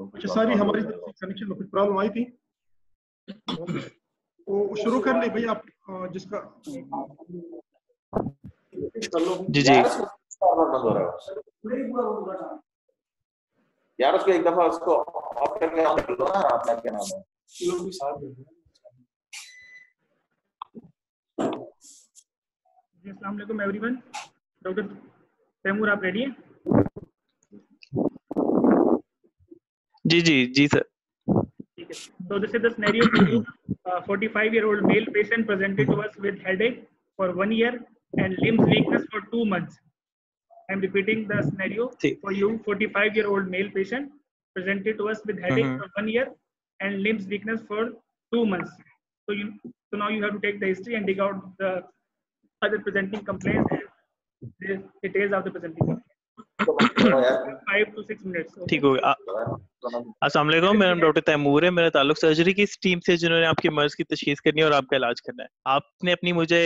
अच्छा सॉरी, हमारी कनेक्शन में कुछ प्रॉब्लम आई थी, तो शुरू कर ले भाई आप। जिसका जी जी यार उसको एक दफा उसको ऑफ करके ऑन कर लो ना, आपका क्या नाम है? अस्सलाम वालेकुम एवरीवन। डॉक्टर तैमूर, आप रेडी हैं? जी जी जी सर। ठीक है, so this is the scenario for you. 45-year-old male patient presented to us with headache for 1 year and limbs weakness for 2 months. I'm repeating the scenario for you. 45-year-old male patient presented to us with headache for 1 year and limbs weakness for 2 months. So now you have to take the history and dig out the other presenting complaints and the details of the presenting complaint. 5 to 6 minutes. ठीक हो गया। अस्सलाम वालेकुम, मेरा नाम doctor Taimur है। मेरा ताल्लुक सर्जरी की इस टीम से जिन्होंने आपकी मर्ज की तशखीस करनी है और आपका इलाज करना है। आपने अपनी मुझे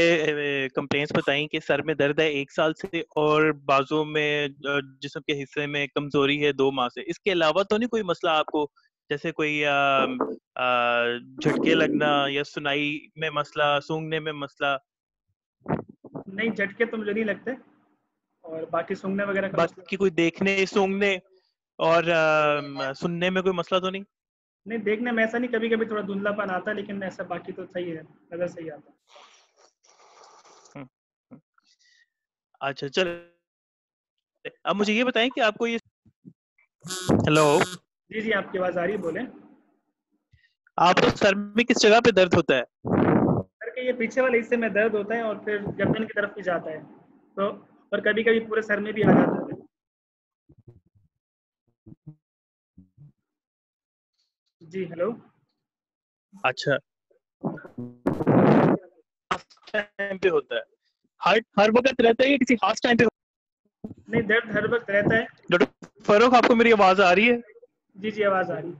कंप्लेंट्स बताई कि सर में दर्द है 1 साल से और बाजू में जिस्म के हिस्से में कमजोरी है 2 माह से। इसके अलावा तो नहीं कोई मसला आपको, जैसे कोई झटके लगना या सुनाई में मसला, सूंघने में मसला? नहीं, झटके तो मुझे नहीं लगते, और बाकी सूंघने वगैरह का बाकी कोई देखने, सूंघने और सुनने में कोई मसला तो नहीं? नहीं, देखने में ऐसा नहीं, कभी कभी थोड़ा धुंधलापन आता है, लेकिन ऐसा बाकी तो सही है, नजर सही आता है। अच्छा चल, अब मुझे ये बताएं कि आपको ये हेलो जी जी, आपकी आवाज आ रही है, बोले। आपको सर में किस जगह पे दर्द होता है? सर के ये पीछे वाले हिस्से में दर्द होता है और फिर गर्दन की तरफ भी जाता है, तो और कभी कभी पूरे सर में भी आ जाता है। जी हेलो। अच्छा, टाइम पे होता है? हर वक्त रहता है या किसी खास टाइम पे? नहीं, दर्द हर वक्त रहता है। डॉक्टर फरूक, आपको मेरी आवाज आ रही है? जी जी, आवाज आ रही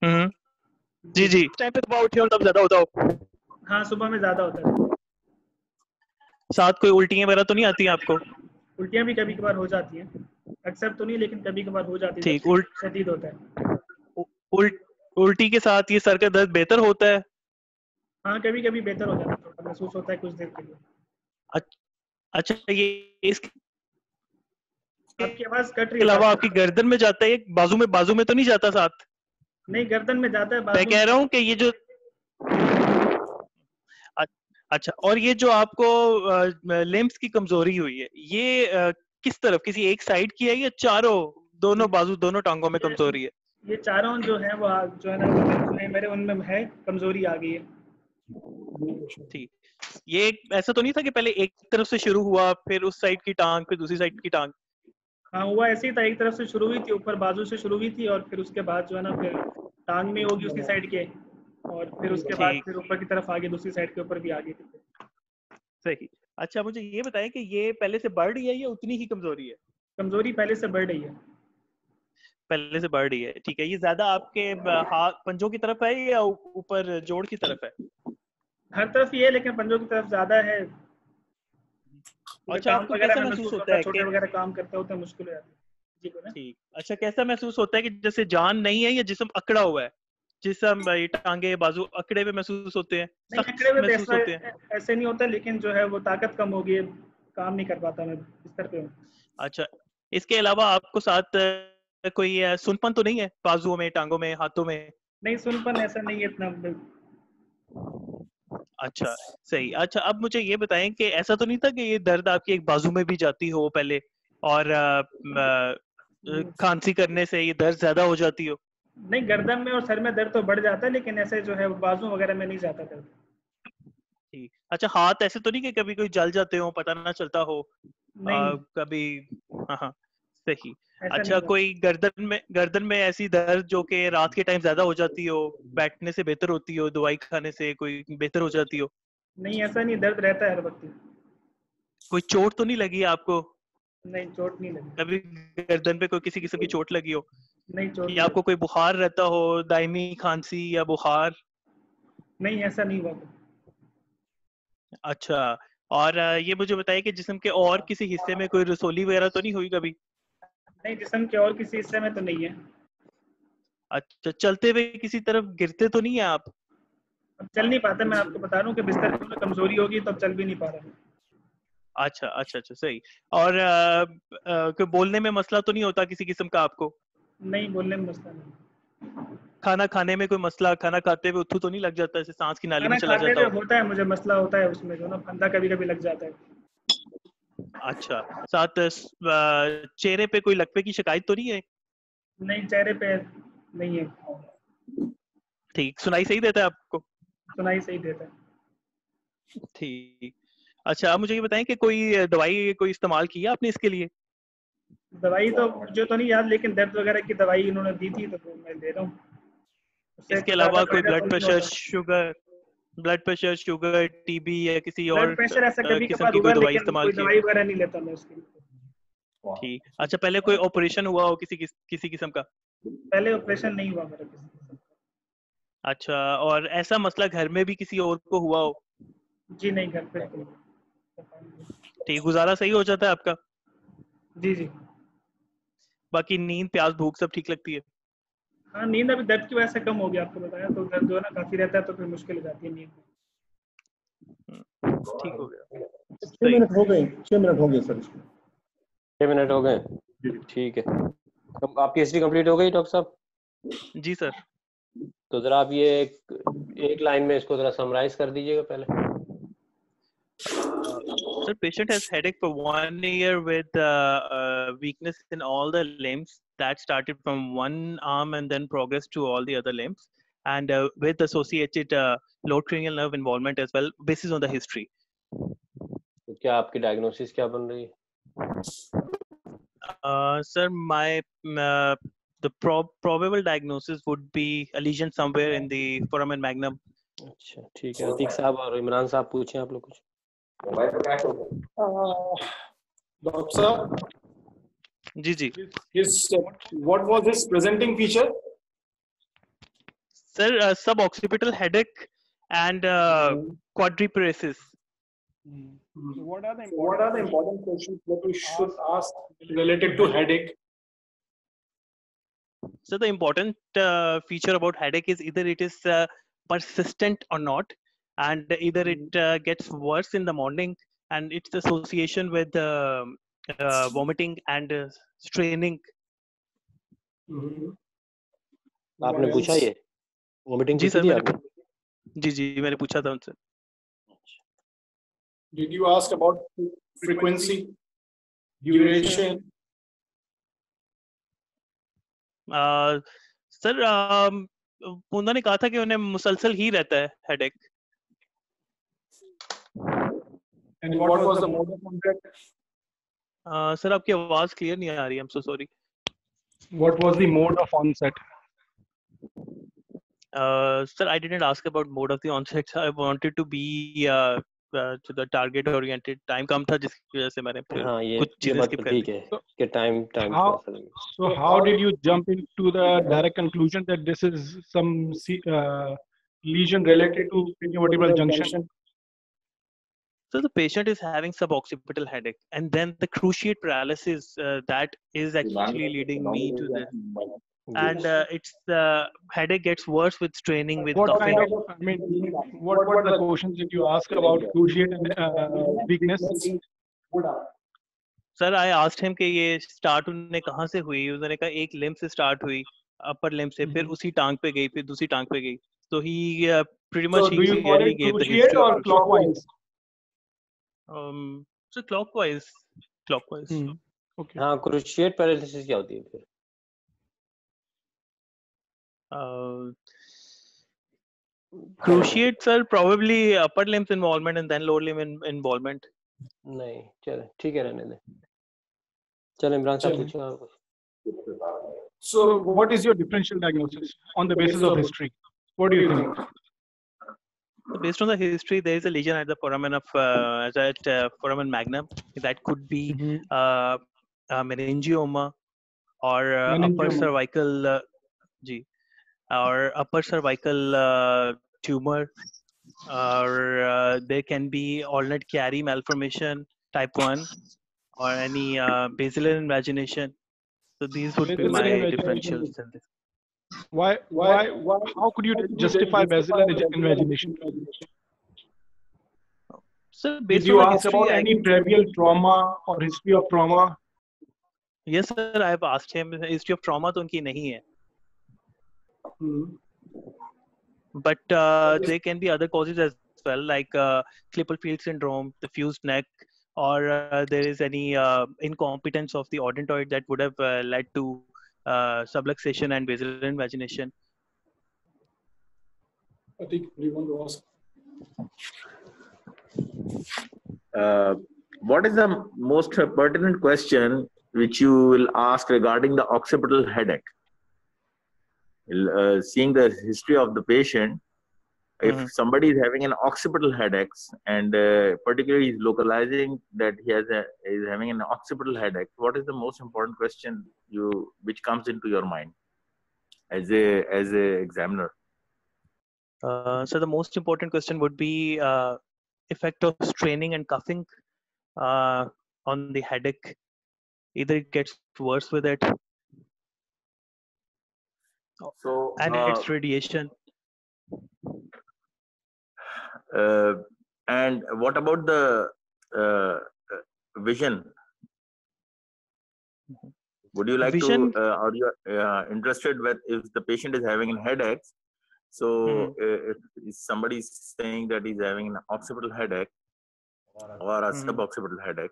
है। जी जी। टाइम पे दबाव उठे और तब ज्यादा होता हो? हाँ, सुबह में ज्यादा होता है। साथ कोई उल्टियां वगैरह तो नहीं आती आपको? उल्टियां भी कभी कभार हो जाती हैं, अक्सर तो नहीं, लेकिन कभी कभार हो जाती है। ठीक, शदीद होता है। उल्टी के साथ ये सर का दर्द बेहतर होता है? हाँ, कभी कभी बेहतर हो जाता है, थोड़ा महसूस होता है कुछ देर के लिए। अच्छा, ये इसके आपकी आवाज कट रही है। अलावा आपकी गर्दन में जाता है, बाजू में तो नहीं जाता साथ? नहीं, गर्दन में जाता है। मैं कह रहा हूँ कि ये जो अच्छा, और ये जो आपको लिम्स की कमजोरी हुई है, ये किस तरफ, किसी एक साइड की है या चारों, दोनों बाजू, दोनों टांगों में कमजोरी है? ये चारों जो है वो जो है ना, मेरे उनमें है कमजोरी आ गई है। ठीक, ये ऐसा तो नहीं था कि पहले एक तरफ से शुरू हुआ, फिर उस साइड की टांग, फिर दूसरी साइड की टांग? हाँ, हुआ ऐसे ही था, एक तरफ से शुरू हुई थी, ऊपर बाजू से शुरू हुई थी, और फिर उसके बाद जो है ना, फिर टांग में होगी उसी साइड के, और फिर उसके बाद फिर ऊपर की तरफ आगे दूसरी साइड के ऊपर भी आ गई थी। सही। अच्छा, मुझे ये बताएं कि ये पहले से बढ़ रही है या उतनी ही कमजोरी है? कमजोरी पहले से बढ़ रही है। पहले से बढ़ रही है, ठीक है। ये ज्यादा आपके हाथ, पंजों की तरफ है या ऊपर जोड़ की तरफ है? हर तरफ ही है, लेकिन पंजों की तरफ ज्यादा है। अच्छा, आपको कैसा महसूस होता है? छोटे वगैरह काम करते होते मुश्किल हो जाती है। जी बोले। ठीक, अच्छा, कैसा महसूस होता है कि जैसे जान नहीं है या जिस्म अकड़ा हुआ है? जिस्म, टांगे, बाजू अकड़े हुए महसूस होते हैं, अकड़े हुए महसूस होते हैं? ऐसे नहीं होता, लेकिन जो है वो ताकत कम होगी, काम नहीं कर पाता मैं बिस्तर पे हूँ। अच्छा, इसके अलावा आपको साथ कोई सुनपन तो नहीं है बाजुओं में, टांगों में, हाथों में? नहीं, सुनपन ऐसा नहीं है इतना। अच्छा, सही। अच्छा, अब मुझे ये बताएं कि ऐसा तो नहीं था कि ये दर्द आपकी एक बाजू में भी जाती हो पहले, और खांसी करने से ये दर्द ज्यादा हो जाती हो? नहीं, गर्दन में और सर में दर्द तो बढ़ जाता है, लेकिन ऐसे जो है बाजू वगैरह में नहीं जाता दर्द। ठीक। अच्छा, हाथ ऐसे तो नहीं कि कभी कोई जल जाते हो, पता ना चलता हो? नहीं, कभी? हाँ, सही। अच्छा, कोई गर्दन में ऐसी दर्द जो कि रात के टाइम ज्यादा हो जाती हो, बैठने से बेहतर होती हो, दवाई खाने से कोई बेहतर हो जाती हो? नहीं, ऐसा नहीं, दर्द रहता है हर वक्त। कोई चोट तो नहीं लगी आपको? नहीं, चोट नहीं लगी। कभी गर्दन पे कोई किसी किस्म की चोट लगी हो? नहीं, चोट या आपको कोई बुखार रहता हो, दायमी खांसी या बुखार? नहीं, ऐसा नहीं हुआ। अच्छा, और ये मुझे बताइए कि जिस्म के और किसी हिस्से में कोई रसोली वगैरह तो नहीं हुई कभी? नहीं, जिस्म के और किसी हिस्से में तो नहीं है। अच्छा, चलते हुए किसी तरफ गिरते तो नहीं है आप? अब चल नहीं पाता, मैं आपको बता रहा हूँ कि बिस्तर में कमजोरी होगी तो अब चल भी नहीं पा रहा। अच्छा अच्छा अच्छा, सही। और कोई बोलने में मसला तो नहीं होता किसी किस्म का आपको? नहीं, बोलने में मसला नहीं। खाना खाने में कोई मसला, खाना खाते हुए उथू तो नहीं लग जाता, ऐसे सांस की नाली में खाना चला खाते जाता हुए हो? होता है, मुझे मसला होता है उसमें, जो ना फंदा कभी कभी लग जाता है। अच्छा, साथ चेहरे पे कोई लकवे की शिकायत तो नहीं है? नहीं, चेहरे पे नहीं है। ठीक, सुनाई सही देता है आपको? सुनाई सही देता है। ठीक। अच्छा, आप मुझे ये बताएं कि कोई दवाई कोई इस्तेमाल किया आपने इसके लिए? दवाई तो मुझे तो नहीं याद, लेकिन दर्द वगैरह की दवाई इन्होंने दी थी तो मैं दे रहा हूँ। उससे इसके ज्यादा अलावा कोई फायदा तो नहीं होता। ब्लड प्रेशर, शुगर, टीबी या किसी और ब्लड प्रेशर ऐसा कभी किस्म कभार की हुआ, कोई दवाई लेकिन इस्तेमाल कोई की है? दवाई वगैरह नहीं लेता मैं उसके लिए। ठीक। अच्छा, पहले कोई ऑपरेशन हुआ हो किसी किस्म का? पहले ऑपरेशन नहीं हुआ मेरा किसी किस्म का। अच्छा, और ऐसा मसला घर में भी किसी और को हुआ हो? जी नहीं, घर पे कोई। ठीक, गुजारा सही हो जाता है आपका? जी जी। बाकी नींद, प्यास, भूख सब ठीक लगती है? हाँ, नींद अभी दर्द की वजह से कम हो गया, आपको बताया तो। दर्द जो है ना काफी रहता है तो फिर मुश्किल हो जाती है नींद में। ठीक हो गया, 6 सही। मिनट हो गए, 6 मिनट हो गए सर इसमें। 6 मिनट हो गए, ठीक है। तो आपकी हिस्ट्री कंप्लीट हो गई डॉक्टर साहब? जी सर। तो जरा आप ये एक लाइन में इसको जरा समराइज कर दीजिएगा पहले। Sir, patient has headache for 1 year with weakness in all the limbs that started from one arm and then progressed to all the other limbs, and with associated lower cranial nerve involvement as well, basis on the history. तो क्या आपकी diagnosis क्या बन रही है? Sir, the probable diagnosis would be a lesion somewhere in the foramen magnum. अच्छा, ठीक है। अतीक साहब और इमरान साहब पूछें आप लोग कुछ। Doctor sir, ji ji what was his presenting feature? sir, suboccipital headache and quadriparesis. What are the important questions that we should ask related to headache? So the important feature about headache is either it is persistent or not, and either it gets worse in the morning and its association with vomiting and straining. आपने पूछा ये vomiting जी पूछी sir, थी आपने? जी मैंने पूछा था उनसे। Did you ask about frequency, duration? Sir उन्होंने कहा था कि उन्हें मुसलसल ही रहता है headache. And what was the mode of contact? Sir आपकी आवाज क्लियर नहीं आ रही, I'm so sorry. What was the mode of onset? Sir, I didn't ask about mode of the onset. I wanted to be to the target oriented. Time कम था जिसकी वजह से मैंने फिर हाँ, ये कुछ चीजें बात skip तो कर ठीक दी। है कि time How- So how did you jump into the direct conclusion that this is some lesion related to cranial junction? So the patient is having suboccipital headache, and then the cruciate paralysis that is actually leading me to this. And it's headache gets worse with straining, with What coughing. kind of, I mean, what were the questions that you asked about cruciate and weakness? Sir, I asked him कि ये start उन्हें कहाँ से हुई? उन्होंने कहा एक limb से start हुई, upper limb से, फिर उसी टांग पे गई, फिर दूसरी टांग पे गई. So he pretty much So do you call clearly it gave the cruciate history or of clockwise? So clockwise. Okay. हाँ, क्रूशिएट पैरालिसिस क्या होती है फिर? Cruciate, sir, probably upper limbs involvement and then lower limb involvement. नहीं, चले ठीक है, रहने दें। चलो इमरान साहब चलिए। पूछो आप। So what is your differential diagnosis on the basis of history? What do you think? So based on the history, there is a lesion at the foramen of foramen magnum. That could be meningioma or upper Meningioma. cervical or upper cervical tumor or there can be alternate carry malformation type 1 or any basilar invagination. So these would be Basilar my invagination. differentials in this. Why? How could you justify basilar invagination? So Did based you on the ask history, about any trivial trauma or history of trauma? yes sir, I have asked him. History of trauma तो उनकी नहीं है. But there can be other causes as well, like Klippel-Feil syndrome, the fused neck, or there is any incompetence of the odontoid that would have led to subluxation and basilar invagination. I think we want to ask. What is the most pertinent question which you will ask regarding the occipital headache? Seeing the history of the patient, if somebody is having an occipital headache and particularly is localizing that he is having an occipital headache, what is the most important question which comes into your mind as a examiner? So the most important question would be effect of straining and cuffing on the headache. Either it gets worse with it, So and it's radiation. And what about the vision? Would you like Vision? to, are you interested with if the patient is having a headache? So if somebody is saying that he's having an occipital headache or a suboccipital headache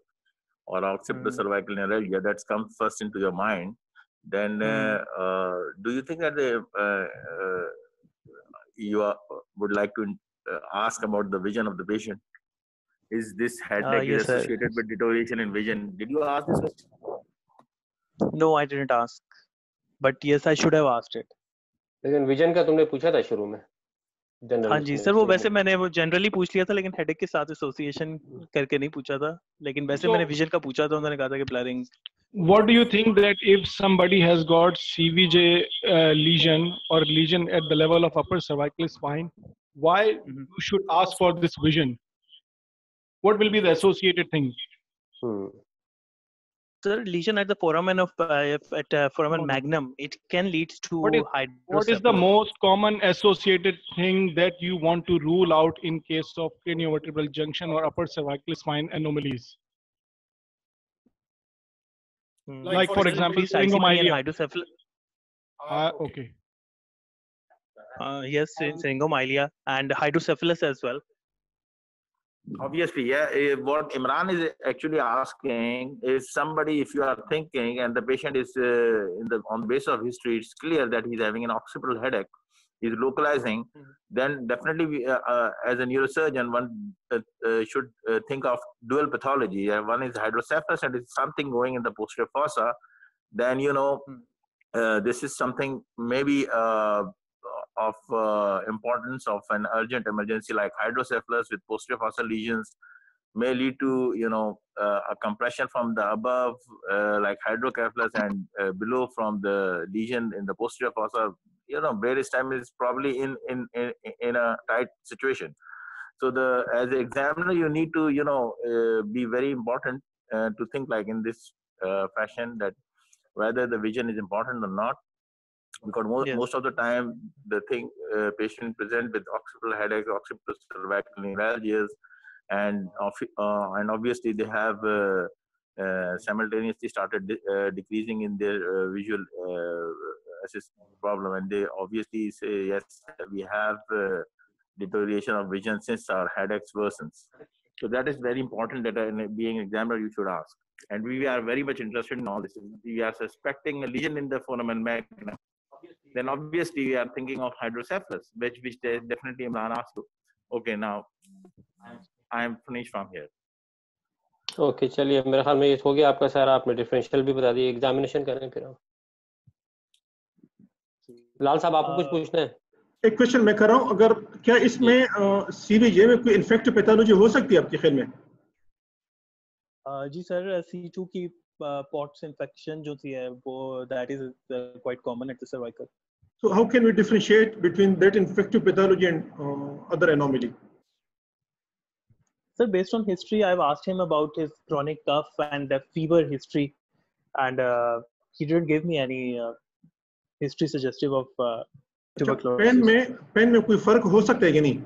or occipital cervical neuralgia, that comes first into your mind, then do you think that you would like to ask about the vision of the patient? Is this headache Yes, sir. associated with deterioration in vision? Did you ask this question? No, I didn't ask. But yes, I should have asked it. लेकिन vision का तुमने पूछा था शुरू में. हाँ जी sir, वो वैसे मैंने वो जनरली पूछ लिया था, लेकिन हेडेक के साथ एसोसिएशन करके नहीं पूछा था. लेकिन वैसे मैंने विजन का पूछा था, उन्होंने कहा था कि blurring. What do you think that if somebody has got CVJ lesion or lesion at the level of upper cervical spine, why you should ask for this vision? What will be the associated thing? Sir, lesion at the foramen of foramen magnum, it can lead to What is hydrocephalus. the most common associated thing that you want to rule out in case of craniovertebral junction or upper cervical spine anomalies? Like for example, syringomyelia. Hydrocephalus. Okay. Yes, syringomyelia and hydrocephalus as well. Obviously, yeah. What Imran is actually asking is somebody, if you are thinking and the patient is on the basis of history, it's clear that he's having an occipital headache, he's localizing, then definitely we, as a neurosurgeon, one should think of dual pathology. One is hydrocephalus and it's something going in the posterior fossa. Then, you know, this is something maybe of importance of an urgent emergency like hydrocephalus with posterior fossa lesions may lead to, you know, a compression from the above like hydrocephalus and below from the lesion in the posterior fossa. You know, various time is probably in a tight situation. So as an examiner, you need to, you know, be very important to think like in this fashion, that whether the vision is important or not. Because most of the time, the thing patient present with occipital headache, occipital cervical neuralgias, and obviously they have simultaneously started decreasing in their visual assistance problem, and they obviously say yes, we have deterioration of vision since our headaches worsens. So that is very important that being an examiner you should ask, and we are very much interested in all this. We are suspecting a lesion in the foramen magnum. Then obviously we are thinking of hydrocephalus, which they definitely Imran asked you. Okay, now I am finished from here. Okay, चलिए मेरे ख्याल में ये हो गया आपका सारा. आपने डिफरेंशियल भी बता दिया. एग्जामिनेशन करें फिर हम. लाल साहब आपको कुछ पूछना है? एक क्वेश्चन मैं कर रहा हूँ, अगर क्या इसमें सीवीजे में कोई इन्फेक्टिव पैथोलॉजी हो सकती है आपके ख्याल में? जी सर, C2 की POTS infection जो थी है वो that is quite common at the cervical. So how can we differentiate between that infective pathology and other anomaly? Sir, based on history, I've asked him about his chronic cough and fever history, and he didn't give me any history suggestive of अच्छा, tuberculosis. Pen में कोई फर्क हो सकता है कि नहीं?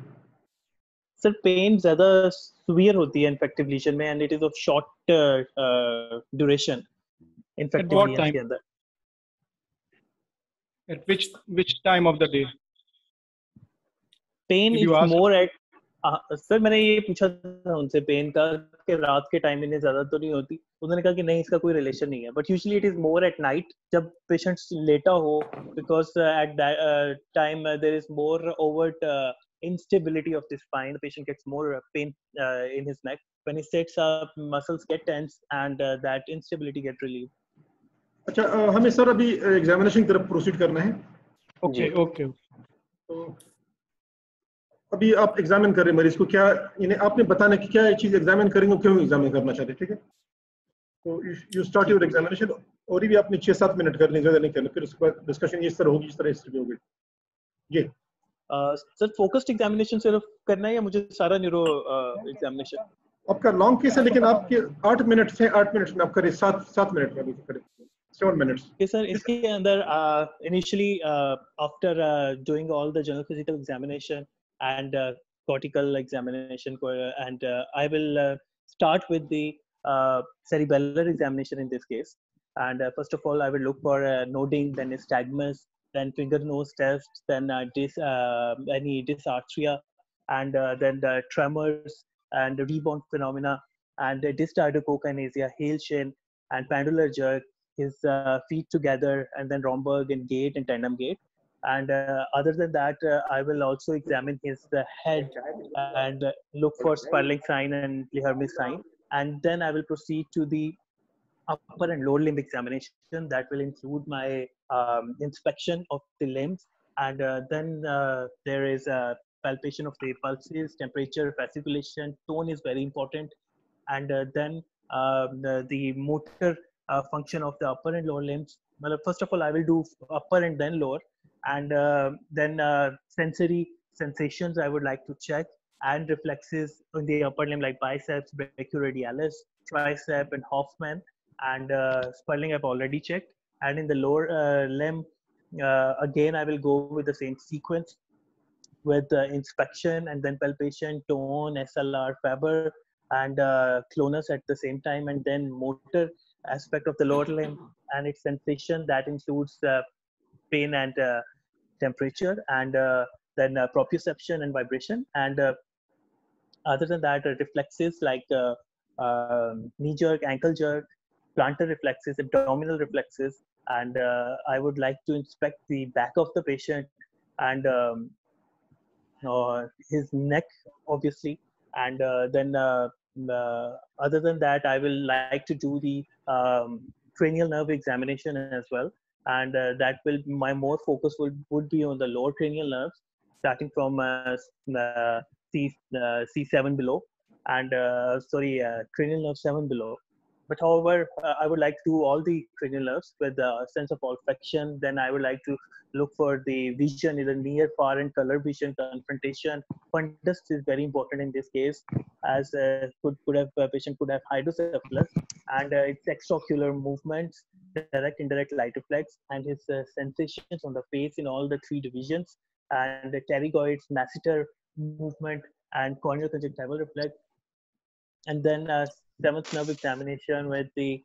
Sir, pen ज्यादा severe होती है infective lesion में, and it is of short duration. At Infective what lesions time? के अंदर. At which time of the day? पेन Did you is ask? More at sir, मैंने ये पूछा था उनसे पेन का कि रात के टाइम इन्हें ज्यादा तो नहीं होती. उन्होंने कहा कि नहीं, इसका कोई रिलेशन नहीं है, but usually it is more at night जब पेशेंट लेटा हो, because at that time there is more overt instability of the spine. The patient gets more pain in his neck. When he sits up, muscles get tense and that instability get relieved. अच्छा, हमें sir अभी examination की तरफ proceed करना है. Okay, okay. तो अभी आप एग्जामिन कर रहे हैं मरीज को, क्या इन्हें आपने बताना कि क्या चीज एग्जामिन करेंगे, क्यों एग्जामिन करना चाहते हैं, ठीक है? तो यू स्टार्ट योर एग्जामिनेशन, और ये भी आपने 6-7 मिनट करने, ज्यादा नहीं करना, फिर उसके बाद डिस्कशन इस तरह होगी जिस तरह हिस्ट्री में होगी. ये सर, फोकस्ड एग्जामिनेशन सिर्फ करना है या मुझे सारा न्यूरो एग्जामिनेशन? आपका लॉन्ग केस है, लेकिन आपके 8 मिनट से 8 मिनट में आप करें, 7 मिनट में करें, 7 मिनट्स. Okay, sir, इसके अंदर initially after doing all the general physical examination and cortical examination, and I will start with the cerebellar examination in this case. And first of all, I will look for noding, then nystagmus, then finger nose test, then any dysarthria, and then the tremors and the rebound phenomena, and dysdiadochokinesia, heel shin, and pendular jerk, his feet together, and then Romberg and gait and tandem gait. And other than that, I will also examine his head and look for Sperling sign and Lehermes sign. And then I will proceed to the upper and lower limb examination. That will include my inspection of the limbs. And then there is a palpation of the pulses, temperature, fasciculation, tone is very important. And then the motor function of the upper and lower limbs. Well, first of all, I will do upper and then lower, and then sensory sensations I would like to check, and reflexes in the upper limb like biceps, brachioradialis, tricep, and Hoffman, and Sperling I've already checked. And in the lower limb, again I will go with the same sequence with inspection and then palpation, tone, SLR, Faber, and clonus at the same time, and then motor aspect of the lower limb and its sensation. That includes pain and temperature, and then proprioception and vibration. And other than that, reflexes like knee jerk, ankle jerk, plantar reflexes, abdominal reflexes. And I would like to inspect the back of the patient and his neck, obviously. And then other than that, I will like to do the cranial nerve examination as well. And that will, my more focus would be on the lower cranial nerves, starting from C7 below, and cranial nerve 7 below. But however, I would like to do all the cranial nerves with a sense of olfaction. Then I would like to look for the vision, either near, far, and color vision, confrontation. Fundus is very important in this case, as a patient could have hydrocephalus, and its extraocular movements, direct, indirect light reflex, and his sensations on the face in all the 3 divisions, and the pterygoids, masseter movement, and corneal conjunctival reflex. And then 7th nerve examination with the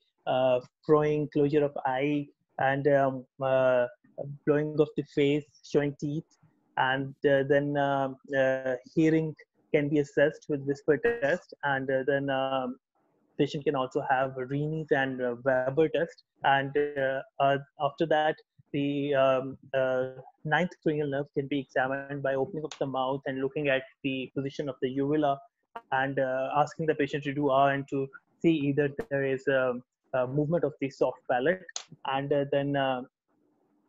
frowning, closure of eye, and blowing of the face, showing teeth. And then hearing can be assessed with whisper test. And then patient can also have Reenes and Weber test. And after that, the 9th cranial nerve can be examined by opening up the mouth and looking at the position of the uvula, and asking the patient to do and to see either there is a movement of the soft palate, and then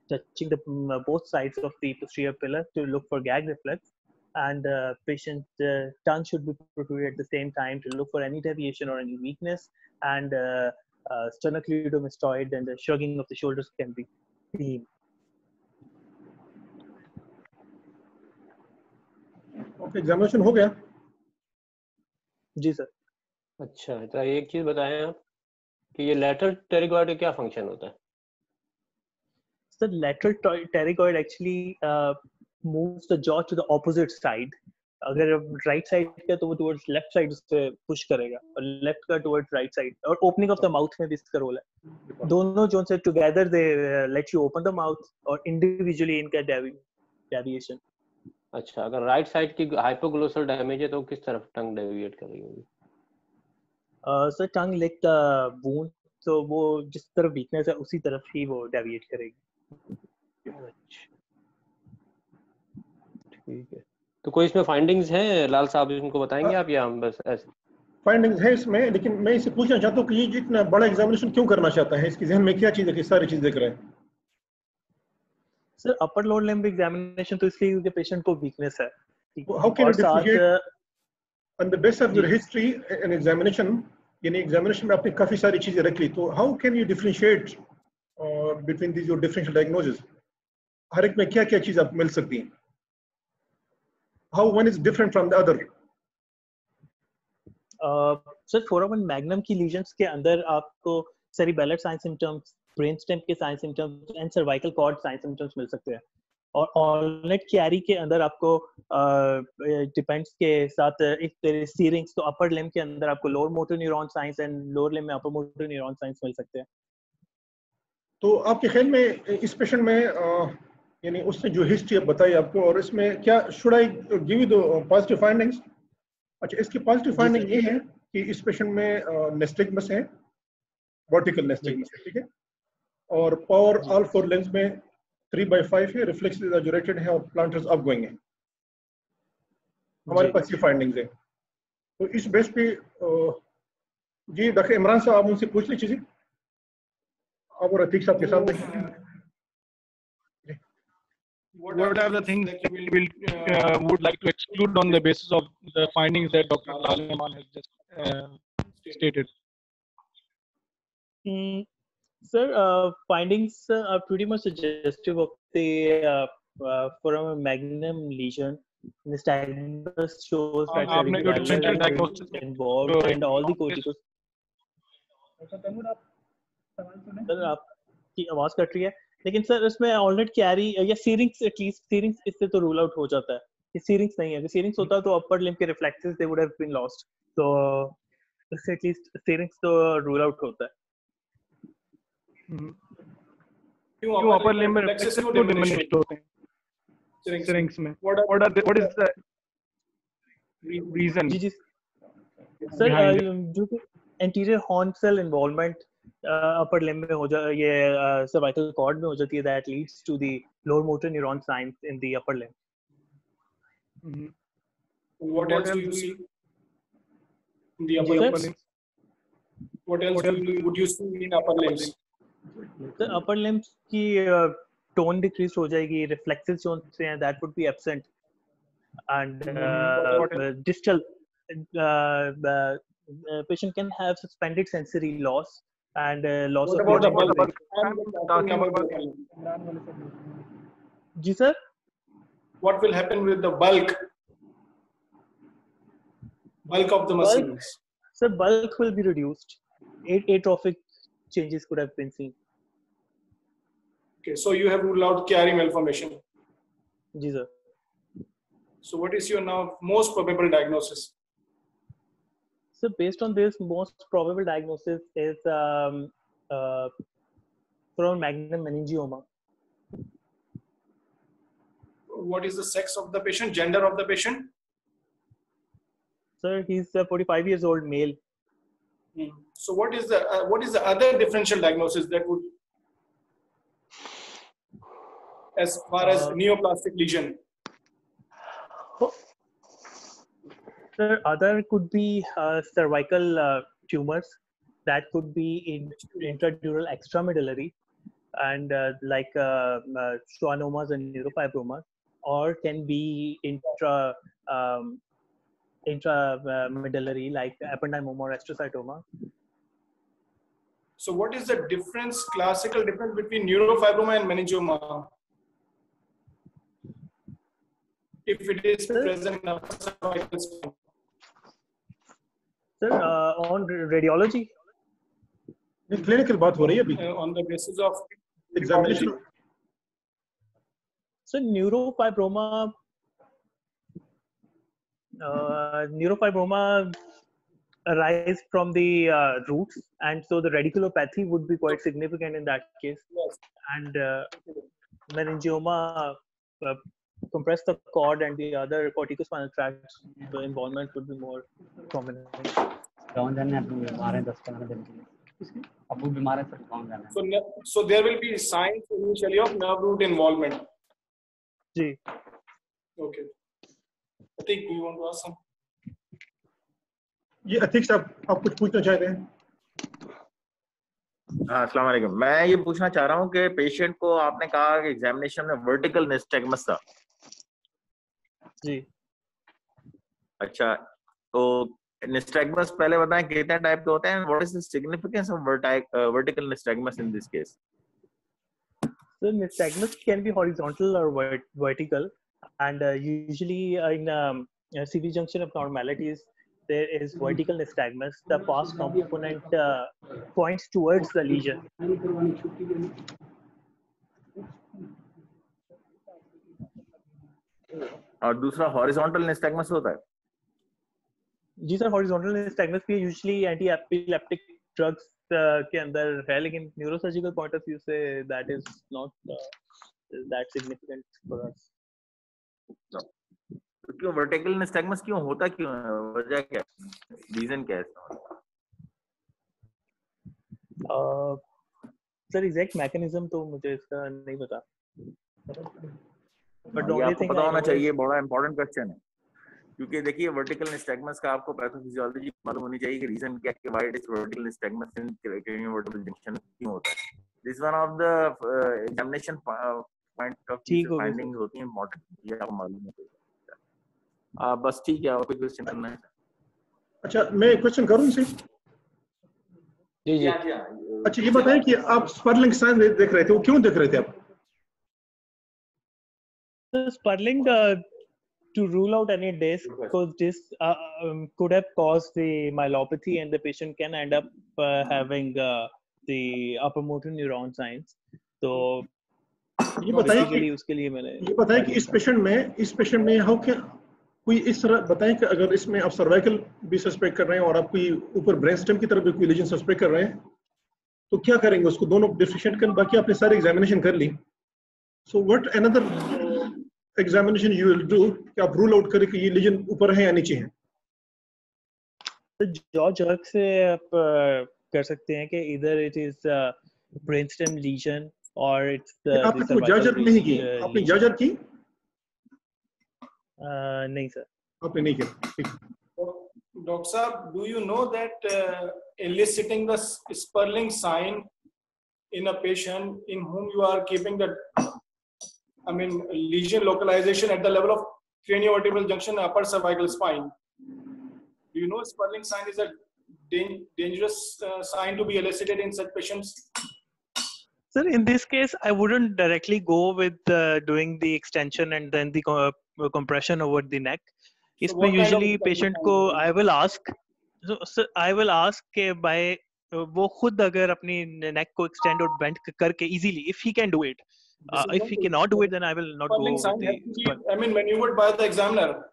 touching the both sides of the posterior pillar to look for gag reflex. And patient tongue should be protruded at the same time to look for any deviation or any weakness. And sternocleidomastoid and the shrugging of the shoulders can be seen. Okay, examination हो गया. जी sir. अच्छा, तो एक चीज बताएं आप कि ये लेटरल टेरिगॉइड का क्या फंक्शन होता है? Sir lateral pterygoid actually moves the jaw to the opposite side. अगर राइट साइड का तो वो टुवर्ड्स लेफ्ट साइड से पुश करेगा और लेफ्ट का टुवर्ड्स राइट साइड, और ओपनिंग ऑफ द माउथ में भी इसका रोल है। दोनों जोन से together they let you open the mouth और इंडिविजुअली इनका डेविएशन। अच्छा, अगर राइट साइड की हाइपोग्लोसल डैमेज है तो किस तरफ टंग डेविएट करेगी होगी? Sir tongue lick the wound, तो वो जिस तरफ वीकनेस है उसी तरफ ही वो डेविएट करेगी। अच्छा, ठीक है। तो कोई इसमें फाइंडिंग्स हैं लाल साहब, इनको बताएंगे आप या हम बस ऐसे? फाइंडिंग्स है इसमें, लेकिन मैं इससे पूछना चाहता हूँ कि ये जितना बड़ा एग्जामिनेशन क्यों करना चाहता है, इसके जहन में क्या चीज़ है कि सारी चीज़ देख रहे हैं? Sir upper lower limb examination तो इसलिए क्योंकि पेशेंट को वीकनेस है। हाउ कैन यू और साथ differentiate on the base of your history and examination, यानी एग्जामिनेशन में आपने काफी सारी चीजें रख ली, तो how can you differentiate between these your differential diagnosis? हर एक में क्या क्या चीज आपको मिल सकती है? How one is different from the other? Sir foramen magnum की लीजन्स के अंदर आपको cerebellar sign symptoms, brain stem के sign symptoms and cervical cord sign symptoms मिल सकते हैं। और ऑलनेट कैरी के अंदर आपको डिपेंड्स के साथ इफ देयर इज सीरिंग्स, तो अपर लिम्ब के अंदर आपको lower motor neuron science and lower limb में अपर मोटर न्यूरॉन साइंस मिल सकते हैं। तो आपके ख्याल में इस पेशेंट में यानी उसने जो हिस्ट्री अब बताई आपको, और इसमें क्या should I give you the positive findings? अच्छा, इसकी पॉजिटिव फाइंडिंग ये है कि इस पेशेंट में नेस्टिगमस है, वर्टिकल नेस्टिगमस है, ठीक है, और पावर ऑल फोर लेंस में 3/5 है, रिफ्लेक्स एग्जैजरेटेड है और प्लांटर्स अपगोइंग है। हमारे पास ये फाइंडिंग्स है। तो इस बेस पे जी डॉक्टर इमरान साहब, आप उनसे पूछ ली चीजें, आप और अतीक साहब के साथ। What are the things that you would like to exclude on the basis of the findings that Dr. Lal Iman has just stated? Sir, findings are pretty much suggestive of the foramen magnum lesion. Nystagmus shows that involved and all the corticos. Sir आपकी आवाज cut रही है, लेकिन sir इसमें already carry या सीरिंग्स, at least सीरिंग्स इससे तो rule out हो जाता है। ये सीरिंग्स नहीं है, अगर सीरिंग्स होता तो अपर लिम्ब के reflexes they would have been lost, तो इससे एटलीस्ट सीरिंग्स तो रूल आउट होता है। क्यों अपर लिम्ब में रिफ्लेक्सेस क्यों डिमिनिश्ड होते हैं सीरिंग्स में? What is the reason? जी sir, due to anterior horn cell involvement upper limb में हो जाए, ये सर्वाइकल कॉर्ड में हो जाती है, that leads to the lower motor neuron signs in the upper limb. What else do you see in the upper limbs? What else would you see in upper limbs? Sir upper limb की tone decrease हो जाएगी, reflexes जो हैं that would be absent, and distal patient can have suspended sensory loss and loss What of about the hearing. bulk? जी sir, what will happen with the bulk of the muscles? Sir, bulk will be reduced. Atrophic changes could have been seen. Okay, so you have ruled out Chiari malformation. जी sir. So what is your now most probable diagnosis? So based on this, most probable diagnosis is foramen magnum meningioma. What is the sex of the patient, gender of the patient? Sir, he's 45 years old, male. So what is the other differential diagnosis that would, as far as neoplastic lesion? Sir, other could be cervical tumors that could be in intradural extramedullary and like schwannomas and neurofibromas, or can be intramedullary like ependymoma or astrocytoma. So what is the difference, classical difference between neurofibroma and meningioma? If it is present in upper cervical spine. Sir, on radiology. Clinical बात हो रही है अभी, on the basis of examination. So neurofibroma arise from the roots, and so the radiculopathy would be quite significant in that case. Yes. And meningioma compress the cord and the other corticospinal tracts, the involvement would be more prominent. So there will be signs initially of nerve root involvement. जी. Okay. I think we want to ask some. ये अतीक साहब आप कुछ पूछना चाह रहे हैं? हाँ, अस्सलाम वालेकुम. मैं ये पूछना चाह रहा हूँ कि पेशेंट को आपने कहा कि एग्जामिनेशन में वर्टिकल निस्टैग्मस था. जी. अच्छा, तो निस्टैग्मस पहले बताएं कितने टाइप के होते हैं? What is the significance of vertical nystagmus in this case? So nystagmus can be horizontal or vertical, and usually in CV junction abnormalities, there is vertical nystagmus. The pars component points towards the lesion. और दूसरा horizontal nystagmus होता है? जी sir, horizontal nystagmus भी usually anti epileptic drugs के अंदर है, लेकिन neurosurgical point of view say that is not that significant for us. तो क्यों वर्टिकल निस्टैग्मस क्यों होता, क्यों है, वजह क्या है, रीजन क्या है इसका? सर एग्जैक्ट मैकेनिज्म तो मुझे इसका नहीं पता, बट ये आपको पता होना चाहिए, बड़ा इंपॉर्टेंट क्वेश्चन है. क्योंकि देखिए वर्टिकल निस्टैग्मस का आपको पैथोफिजियोलॉजी मालूम होनी चाहिए कि रीजन क्या है कि why it is vertical nystagmus in craniovertebral junction क्यों होता है. This one of the examination point of view findings होती हैं इंपॉर्टेंट, ये आपको मालूम है. बस ठीक है, और कोई क्वेश्चन करना है? अच्छा, मैं क्वेश्चन करूं इनसे? जी जी. अच्छा, ये बताएं कि आप स्पर्लिंग साइन देख रहे थे, वो क्यों देख रहे थे आप? Spurling to rule out any disc, because this could have caused the myelopathy, and the patient can end up having the upper motor neuron signs. So ये बताएं कि इस पेशेंट में हाउ क्या कोई इस तरह बताएं कि अगर इसमें आप सर्वाइकल भी सस्पेक्ट कर रहे हैं और आप कोई ऊपर ब्रेन स्टेम की तरफ भी कोई लीजन सस्पेक्ट कर रहे हैं, तो क्या करेंगे? उसको दोनों डिफरेंशिएट कर, बाकी आपने सारी एग्जामिनेशन कर ली. So what another examination you will do कि आप रूल आउट करें कि ये लीजन ऊपर है या नीचे है? तो जॉ जर्क से आप कर सकते हैं कि इधर इट इज ब्रेनस्टेम लीजन और इट्स आपने कोई जाजर नहीं की? आपने जाजर की? नहीं सर, आपने नहीं किया. Doctor Saab, do you know that eliciting the Sperling sign in a patient in whom you are keeping the lesion localization at the level of craniovertebral junction upper cervical spine, do you know Sperling sign is a dangerous sign to be elicited in such patients? Sir, in this case, I wouldn't directly go with doing the extension and then the compression over the neck. इसमें usually patient को I will ask कि by वो खुद अगर अपनी neck को extend और bend करके easily, if he can do it. If he cannot do it, then I will not go with the. Maneuvered by the examiner.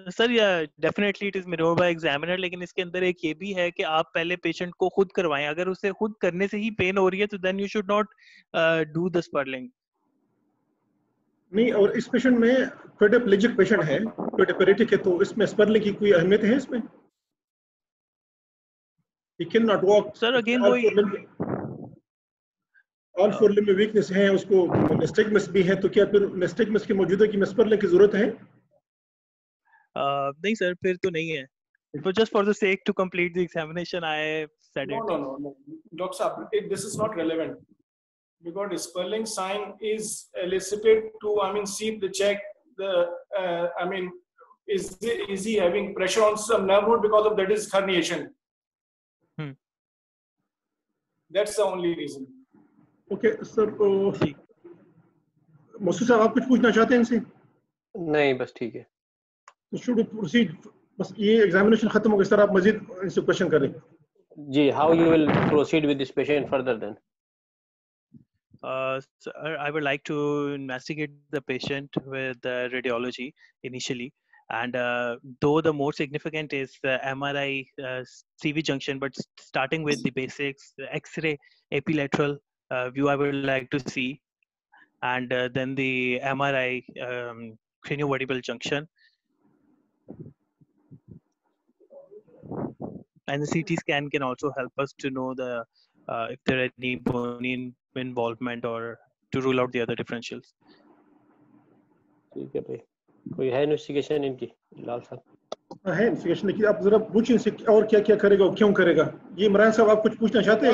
Sir, yeah, definitely it is maneuvered by examiner. लेकिन इसके अंदर एक ये भी है कि आप पहले पेशेंट को खुद करवाएं. अगर उसे खुद करने से ही पेन हो रही है, तो then you should not do the spurling. नहीं, और इस पेशेंट में क्वाड्रिप्लेजिक पेशेंट है, क्वाड्रिपेरेटिक है, तो इसमें स्पर्लिंग की कोई अहमियत है इसमें? He cannot walk. Sir, again all four limb में वीकनेस है, उसको निस्टैग्मस भी है, तो क्या फिर निस्टैग्मस की मौजूदगी में स्पर्लिंग की जरूरत है? नहीं सर, फिर तो नहीं है. But just for the sake to complete the examination, I said it. No. Doctor Saab, this is not relevant. Because Sperling sign is elicited to, see the check, is he having pressure on some nerve root because of that is herniation. That's the only reason. Okay, sir. Masood साहब, आप कुछ पूछना चाहते हैं इनसे? नहीं, बस ठीक है. Should we proceed बस ये एग्जामिनेशन खत्म हो गया सर, आप मजीद इनसे क्वेश्चन करें जी. How you will proceed with this patient further then? So I would like to investigate the patient with radiology initially, and though the more significant is the MRI CV junction, but starting with the basics, the X-ray epilateral view I would like to see, and then the MRI craniovertebral junction, and the CT scan can also help us to know the if there are any bone involvement or to rule out the other differentials. ठीक है भाई. कोई है investigation इनकी लाल साहब? है investigation की, आप जरा पूछिए इनसे और क्या क्या करेगा और क्यों करेगा. ये इमरान साहब आप कुछ पूछना चाहते हैं?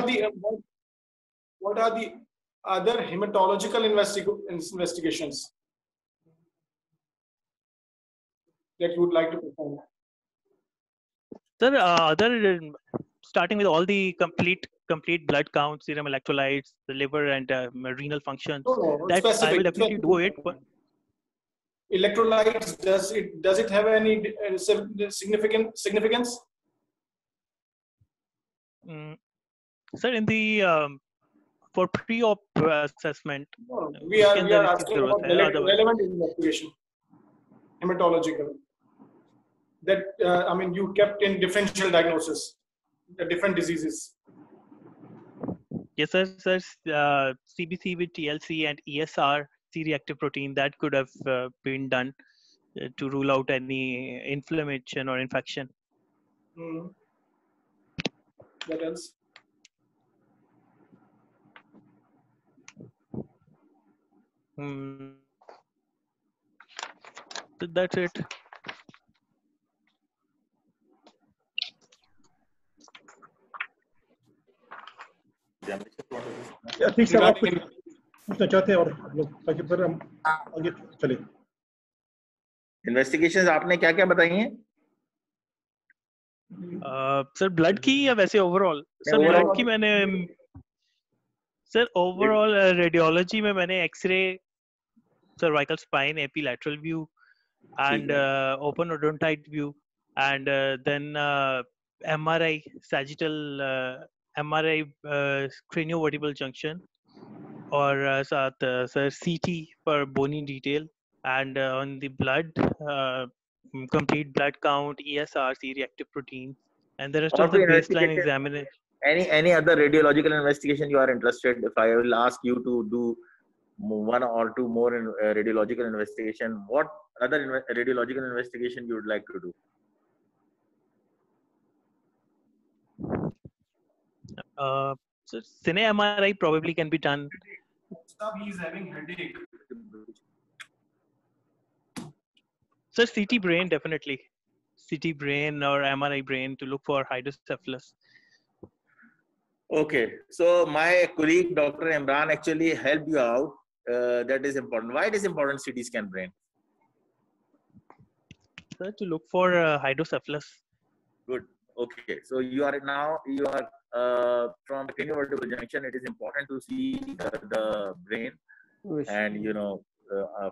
What are the other hematological investigations that you would like to perform? Sir, other starting with all the complete blood counts, serum electrolytes, the liver and renal functions. No, that specific, I will definitely do it. But electrolytes, does it have any significance? Sir, in the for pre-op assessment, no, we are asking about relevant investigation, hematological. That I mean, you kept in differential diagnosis, the different diseases. Yes, sir. Sir, CBC with TLC and ESR, C-reactive protein, that could have been done to rule out any inflammation or infection. What else? So that's it. ठीक sir, आप कुछ पूछना चाहते हैं और लोग, ताकि फिर हम आगे चले. इन्वेस्टिगेशंस आपने क्या क्या बताई हैं? सर ब्लड की या वैसे ओवरऑल? सर ब्लड की मैंने सर ओवरऑल रेडियोलॉजी में मैंने x-ray, cervical spine, AP lateral view and open odontite view, and then MRI sagittal, MRI craniovertebral junction, और साथ sir CT for bony detail, and on the blood complete blood count, ESR, C-reactive protein, and the rest of the baseline examination. Any other radiological investigation you are interested? If I will ask you to do one or two more in radiological investigation, what other radiological investigation you would like to do? So cine MRI probably can be done. He is having headache. So CT brain, definitely. CT brain or MRI brain to look for hydrocephalus. Okay, so my colleague Dr. Imran actually helped you out. That is important. Why it is important CT scan brain? Sir, to look for hydrocephalus. Good. Okay, so you are from the craniovertebral junction. It is important to see the brain and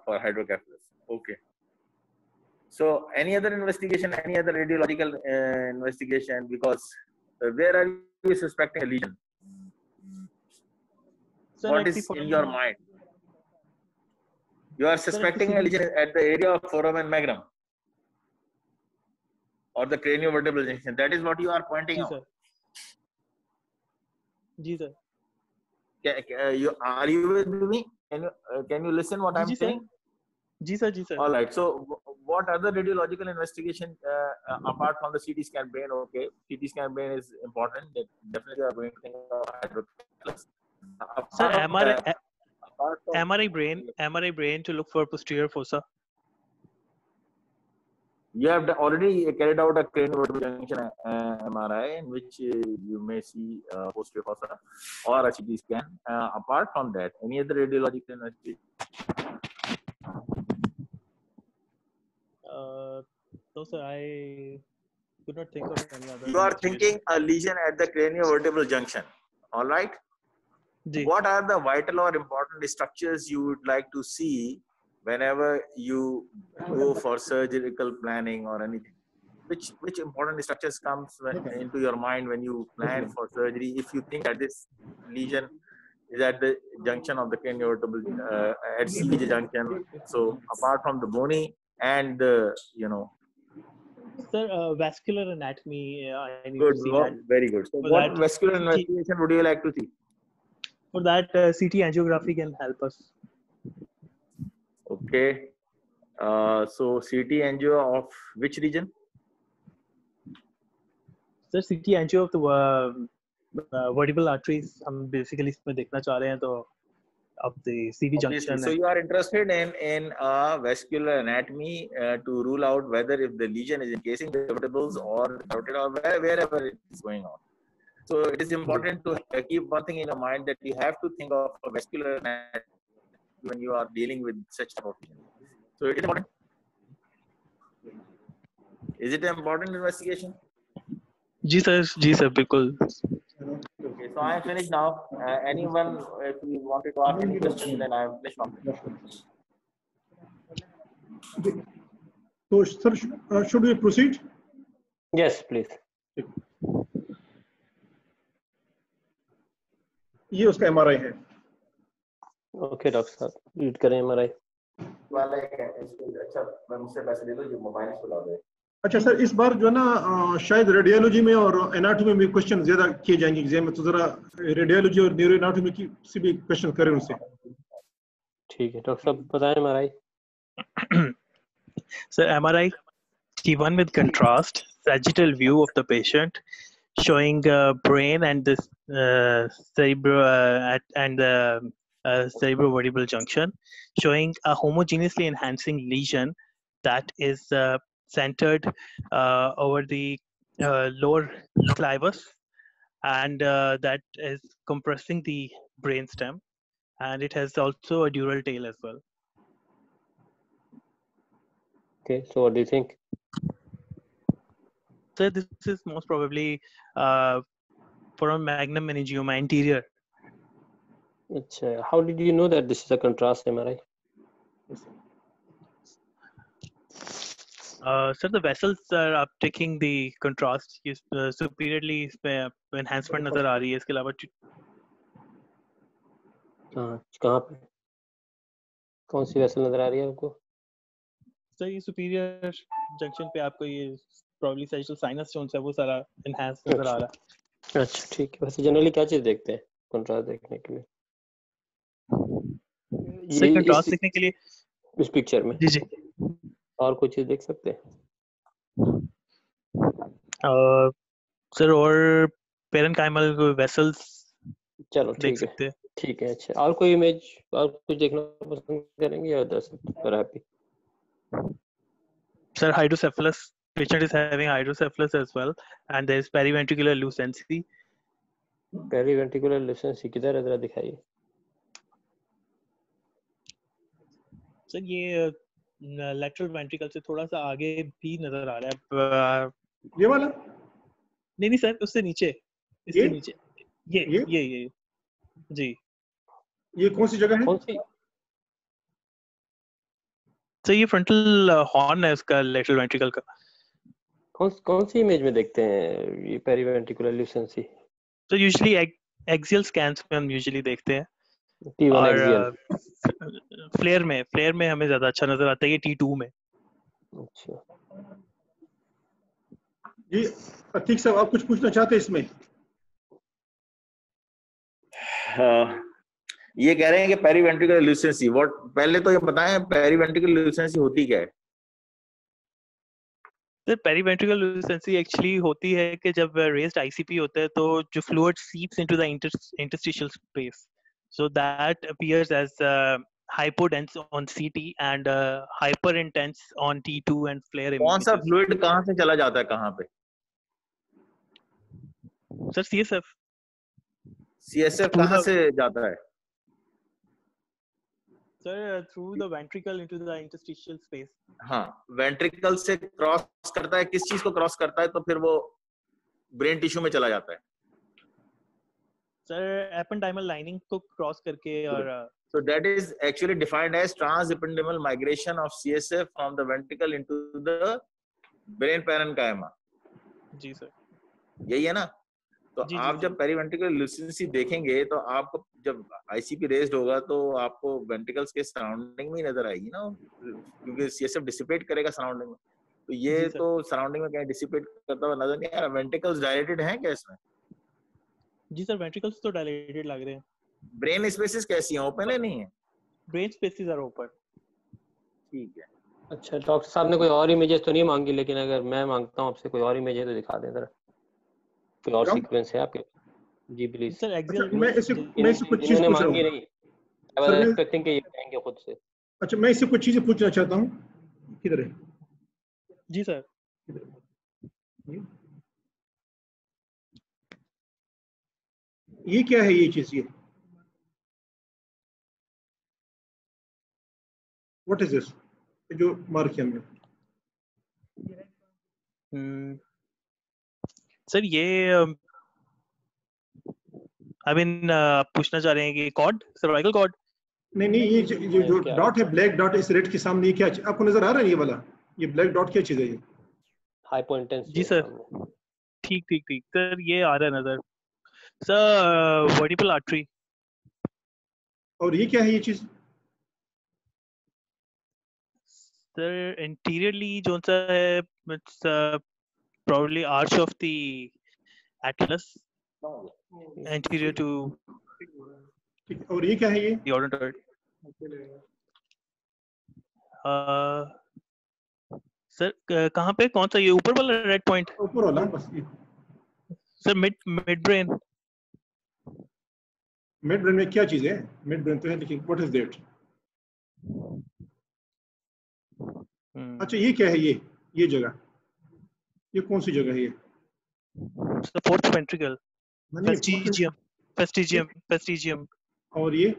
for hydrocephalus. Okay. So any other investigation, any other radiological investigation? Because where are you suspecting a lesion? Sir, what is in your mind? You are suspecting a lesion at the area of foramen magnum or the craniovertebral junction. That is what you are pointing out. Sir. Ji, sir. Are you with me? Can you listen what I'm saying? Ji, sir. Ji, sir. All right. So what other radiological investigation apart from the CT scan brain? Okay, CT scan brain is important. That definitely are going to think of hydrocephalus. Sir, MRI brain to look for posterior fossa. You have already carried out a craniovertebral junction MRI in which you may see posterior fossa or a CT scan. Apart from that, any other radiological investigation? No, sir, I could not think of any other. You are thinking a lesion at the craniovertebral junction. All right. What are the vital or important structures you would like to see whenever you go for surgical planning or anything? which important structures comes into your mind when you plan for surgery? If you think that this lesion is at the junction of the craniovertebral at CVJ junction, so apart from the bony and the, you know. Sir, vascular anatomy. I need Good, to see that. very good. So, For what that, vascular investigation would you like to see? For that, CT angiography can help us. Okay. So CT angio of which region? Sir, CT angio of the vertebral arteries. हम basically इसमें देखना चाह रहे हैं तो of the CV junction. So you are interested in vascular anatomy to rule out whether if the lesion is encasing the vertebrals or the carotid or wherever it is going on. So it is important to keep one thing in your mind, that you have to think of a vascular anatomy when you are dealing with such type of lesion. So it is important. Is it an important investigation? Ji sir, बिल्कुल. Okay, so I am finished now. Anyone, if you wanted to ask any question, then I am finished now. So, sir, should we proceed? Yes, please. ये उसका MRI है. Okay, doctor साहब, read करें MRI. वाला है अच्छा, मैं मुझसे पैसे ले लो, जो मोबाइल से ला दे. अच्छा सर, इस बार जो है ना शायद रेडियोलॉजी में और एनाटॉमी में क्वेश्चन ज्यादा किए जाएंगे एग्जाम में, तो जरा रेडियोलॉजी और न्यूरो एनाटॉमी की से भी क्वेश्चन करें उनसे. ठीक है डॉक्टर साहब, बताएं MRI. So MRI, T1 with contrast, sagittal view of the patient, showing brain and the cerebrovertebral junction, showing a homogeneously enhancing lesion that is centered over the lower clivus, and that is compressing the brainstem, and it has also a dural tail as well. Okay, so what do you think? So this is most probably foramen magnum meningioma anterior. How did you know that this is a contrast MRI? Sir, the vessels are uptaking the contrast. Superiorly enhancement नजर आ रही है. इसके अलावा कहाँ पे, कौन सी vessel नजर आ रही है आपको? सर ये सुपीरियर जंक्शन पे आपको ये probably sagittal sinus जो है वो सारा enhance नजर आ रहा है. अच्छा ठीक है. वैसे जनरली क्या चीज देखते हैं कंट्रास्ट देखने के लिए? सर कंट्रास्ट देखने के लिए इस पिक्चर में जी और कुछ चीज देख सकते हैं? सर और पेरेन्काइमल वेसल्स चलो देख सकते हैं. ठीक है. अच्छा, और कोई इमेज और कुछ देखना पसंद करेंगे या दर्शक happy? Sir, hydrocephalus. Patient is having hydrocephalus as well, and there is periventricular lucency. Periventricular lucency किधर है, जरा दिखाइए. सर ये lateral ventricle से थोड़ा सा आगे भी नजर आ रहा है. ये वाला? नहीं सर, उससे नीचे, इसके नीचे. ये जी. ये कौन सी जगह है? कौन सी? तो ये फ्रंटल हॉर्न है उसका, लेटरल वेंट्रिकल का. कौन सी इमेज में देखते हैं ये पेरीवेंट्रिकुलर ल्यूसेंसी? तो यूजुअली एक्सियल स्कैन्स में हम यूजुअली देखते हैं. T1 axial. फ्लेयर में हमें ज्यादा अच्छा नजर आता है ये T2 में. अच्छा जी अतीक साहब, आप कुछ पूछना चाहते हैं इसमें? ये कह रहे हैं कि पेरीवेंट्रिकुलर ल्यूसेंसी, पहले तो ये बताएं पेरीवेंट्रिकुलर ल्यूसेंसी होती क्या है? सर पेरीवेंट्रिकुलर ल्यूसेंसी एक्चुअली होती है कि जब रेज्ड आईसीपी होता है तो जो fluid seeps into the interstitial space, so that appears as hypodense on CT and hyperintense on T2 and flare images. कौन सा फ्लूइड कहां से चला जाता है कहां पे? सर CSF कहां से जाता है? Sir through the ventricle into the interstitial space. हाँ, वेंट्रिकल से क्रॉस करता है. किस चीज को क्रॉस करता है तो फिर वो ब्रेन टिश्यू में चला जाता है? सर एपेंडाइमल लाइनिंग को क्रॉस करके. और so that is actually defined as transependymal migration of CSF from the ventricle into the brain parenchyma, जी सर, यही है ना? तो जी आप जी जब पेरीवेंट्रिकुलर लुसेंसी देखेंगे तो आपको जब आईसीपी रेज्ड होगा तो आपको वेंट्रिकल्स के सराउंडिंग में नजर आएगी ना, क्योंकि सीएसएफ डिसिपेट करेगा सराउंडिंग में। तो ये जी सर। तो सराउंडिंग में कहीं डिसिपेट करता हुआ नजर नहीं आ रहा। वेंट्रिकल्स डायलेटेड हैं क्या इसमें? जी सर, वेंट्रिकल्स तो डायलेटेड लग रहे हैं। ब्रेन स्पेसेस कैसी हैं, ओपन है नहीं है? Brain spaces are open. ठीक है। अच्छा, डॉक्टर साहब ने कोई और इमेजेस तो नहीं मांगी, लेकिन अगर मैं मांगता हूँ आपसे कोई और इमेजेस तो दिखा दें जरा, कोई और कम? सीक्वेंस है आपके? जी प्लीज। सर अच्छा एक्सियल मैं इससे कुछ चीज इन्होंने पूछ रहा मांगी हूँ नहीं, आई वाज सर। मैं एक्सपेक्टिंग कि ये कहेंगे खुद से। अच्छा मैं इससे कुछ चीजें पूछना चाहता हूँ। किधर है? जी सर। ये क्या है ये चीज? ये व्हाट इज दिस जो मार्क किया हमने? सर ये आई मीन आप पूछना चाह रहे हैं कि कॉर्ड, सर्वाइकल कॉर्ड? नहीं नहीं, ये जो डॉट है, ब्लैक डॉट इस रेड के सामने, ये क्या आपको नजर आ रहा है? ये वाला, ये ब्लैक डॉट क्या चीज है ये? Hypo intense. जी सर, ठीक ठीक ठीक सर, ये आ रहा है नजर सर, वर्टिब्रल आर्टरी। और ये क्या है ये चीज? सर इंटीरियरली जो सा है, it's probably arch of the Atlas anterior to और ये क्या है ये? the odontoid. सर कहाँ पे, कौन सा, ये ऊपर वाला रेड पॉइंट? ऊपर वाला बस ये। Sir mid brain. Mid brain में क्या चीज है? मिड ब्रेन तो है लेकिन व्हाट इज दैट? अच्छा ये क्या है ये जगह, ये कौन सी जगह है ये? Sir fourth ventricle, fastigium. और ये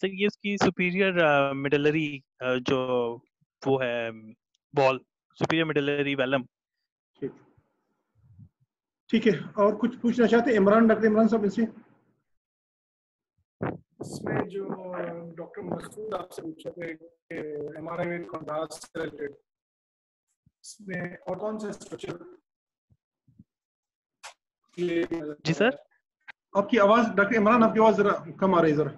सर ये उसकी सुपीरियर मिडलरी जो वो है बॉल, सुपीरियर मिडलरी वेलम। ठीक है। और कुछ पूछना चाहते हैं इमरान, डॉक्टर इमरान साहब इनसे? इसमें जो डॉक्टर मसूद आपसे पूछे थे कि एमआरआई में कॉन्ट्रास्ट से रिलेटेड, इसमें और कौन सा स्ट्रक्चर? जी सर, आपकी आवाज डॉक्टर इमरान, आपकी आवाज जरा कम आ रही है जरा।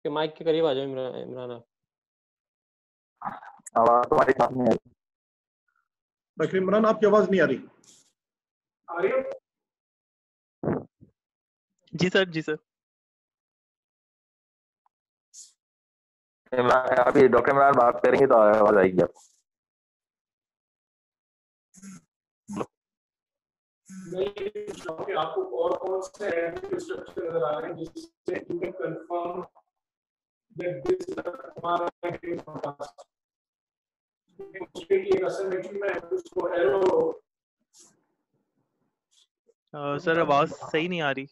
के माइक के करीब आ जाओ इमरान आप। आवाज तुम्हारी सामने है डॉक्टर इमरान, आपकी आवाज नहीं आ रही। आ रही है? जी सर। अभी डॉक्टर इमरान बात करेंगे तो आवाज आएगी आपको। आपको और कौन से स्ट्रक्चर नजर आ रहे हैं जिससे you can confirm that this is हमारा कॉन्ट्रास्ट? एक असाइनमेंट में उसको एरो। सर आवाज सही नहीं आ रही।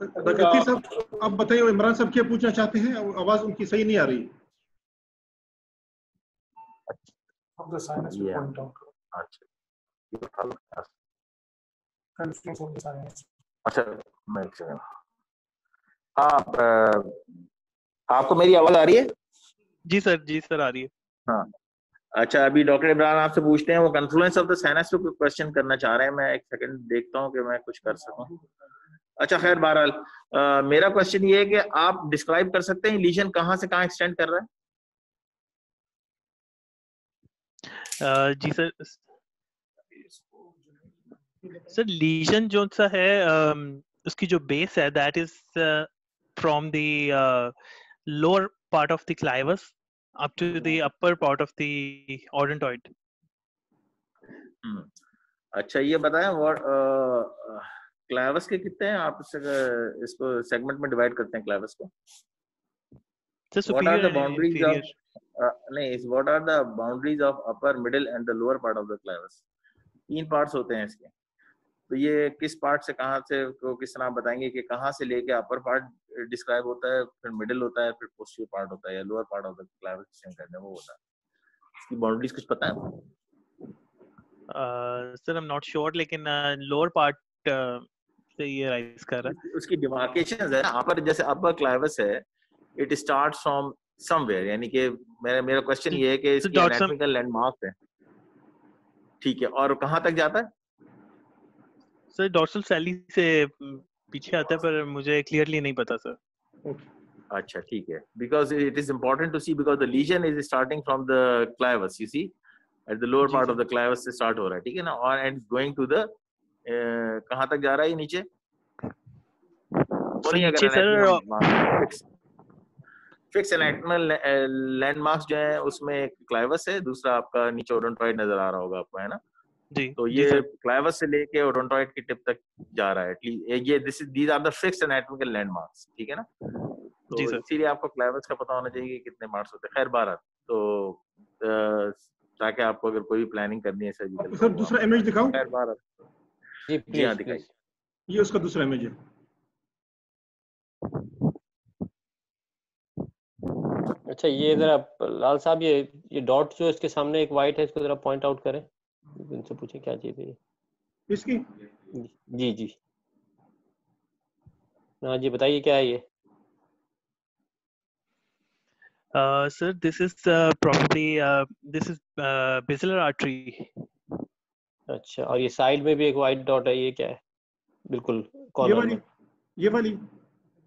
डॉक्टर साहब आप बताइए, इमरान साहब क्या पूछना चाहते हैं? आवाज उनकी सही नहीं आ रही। अब the sinus will point out. अच्छा मैं आपको मेरी आवाज आ रही है? जी सर आ रही है। हाँ अच्छा, अभी डॉक्टर इमरान आपसे पूछते हैं, वो कन्फ्लुएंस ऑफ द साइनस पे कोई क्वेश्चन करना चाह रहे हैं। मैं एक सेकंड देखता हूँ कि मैं कुछ कर सकूं। अच्छा खैर बहरहाल मेरा क्वेश्चन ये है कि आप डिस्क्राइब कर सकते हैं लीजन कहाँ से कहाँ एक्सटेंड कर रहा है? जी सर लीजन जो सा है उसकी जो बेस है that is from the lower part of the clivus up to the upper part of the odontoid. अच्छा ये बताएं व्हाट क्लाइवस के कितने हैं? आप इसको सेगमेंट में डिवाइड करते हैं क्लाइवस को? What are the boundaries of नहीं, what are the boundaries of upper, middle and the lower part of the clavis? 3 parts होते हैं इसके। तो ये किस पार्ट से कहाँ से को किस तरह बताएंगे कि कहाँ से लेके अपर पार्ट डिस्क्राइब होता है, फिर मिडिल होता है, फिर पोस्टीरियर पार्ट होता है, या लोअर पार्ट ऑफ द क्लाविस वो होता है? इसकी बाउंड्रीज कुछ पता है? Sir I am not sure, लेकिन लोअर पार्ट से ये राइज कर रहा है। उसकी डिमार्केशंस है ना, अपर जैसे अपर क्लाविस है it starts from somewhere, यानी कि मेरा क्वेश्चन ये है कि इसकी एनाटॉमिकल लैंडमार्क है, ठीक है, और कहाँ तक जाता है? सर डॉर्सल सैली से पीछे आता है, पर मुझे क्लियरली नहीं पता सर। अच्छा ठीक है, because it is important to see because the lesion is starting from the clivus, you see at the lower part of the clivus से start हो रहा है, ठीक है ना, और and going to the कहाँ तक जा रहा है ये नीचे? नीचे सर फिक्स एनाटॉमिकल लैंडमार्क्स जो है उसमें एक क्लाइवस है, दूसरा आपका नीचे ओडोंटॉइड नजर आ रहा होगा आपको, है ना जी। तो ये क्लाइवस से लेके ओडोंटॉइड की टिप तक जा रहा है, ये these are the fixed anatomical landmarks, ठीक है ना, तो इसीलिए आपको क्लाइवस का पता होना चाहिए कि कितने मार्क्स होते हैं। खैर बारह, तो ताकि आपको अगर कोई प्लानिंग करनी है सर्जिकल। सर दूसरा इमेज दिखाऊं? खैर बारह जी हाँ दिखाइए, ये उसका दूसरा इमेज है। अच्छा ये जरा लाल साहब ये डॉट जो इसके सामने एक वाइट है, इसको जरा पॉइंट आउट करें, इनसे पूछे क्या चीज है इसकी? जी जी हाँ जी बताइए क्या है ये? Sir, this is probably this is basilar artery. अच्छा, और ये साइड में भी एक वाइट डॉट है, ये क्या है? बिल्कुल कॉर्नर में। ये वाली?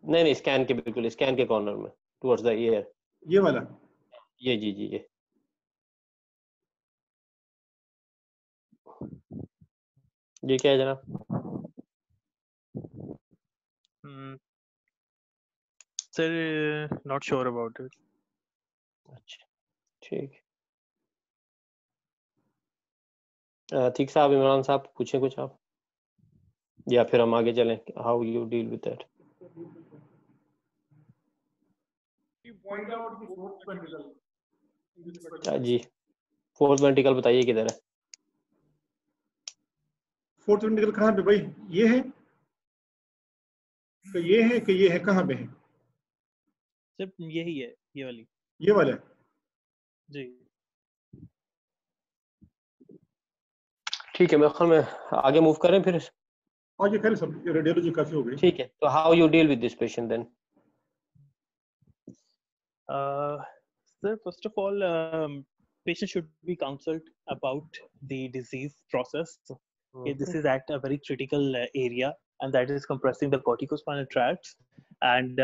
नहीं स्कैन के बिल्कुल स्कैन के कॉर्नर में टुवर्ड्स द ईयर। ये वाला? ये जी ये क्या है जनाब? Sir, not sure about it. अच्छा ठीक ठीक साहब, इमरान साहब पूछे कुछ आप, या फिर हम आगे चलें? How you deal with that? जी फोर्थ वेंट्रिकल बताइए किधर है? फोर्थ वेंट्रिकल कहाँ पे भाई? ये है तो ये है कि ये है, कहाँ पे है? सिर्फ यही है, ये वाली, ये वाला जी। ठीक है, मेरे ख्याल में आगे मूव करें फिर। आगे करें, सब रेडियोलॉजी काफी हो गई। ठीक है, तो how you deal with this patient then? Sir, first of all, patient should be counseled about the disease process. Okay, this is at a very critical area, and that is compressing the corticospinal tracts. And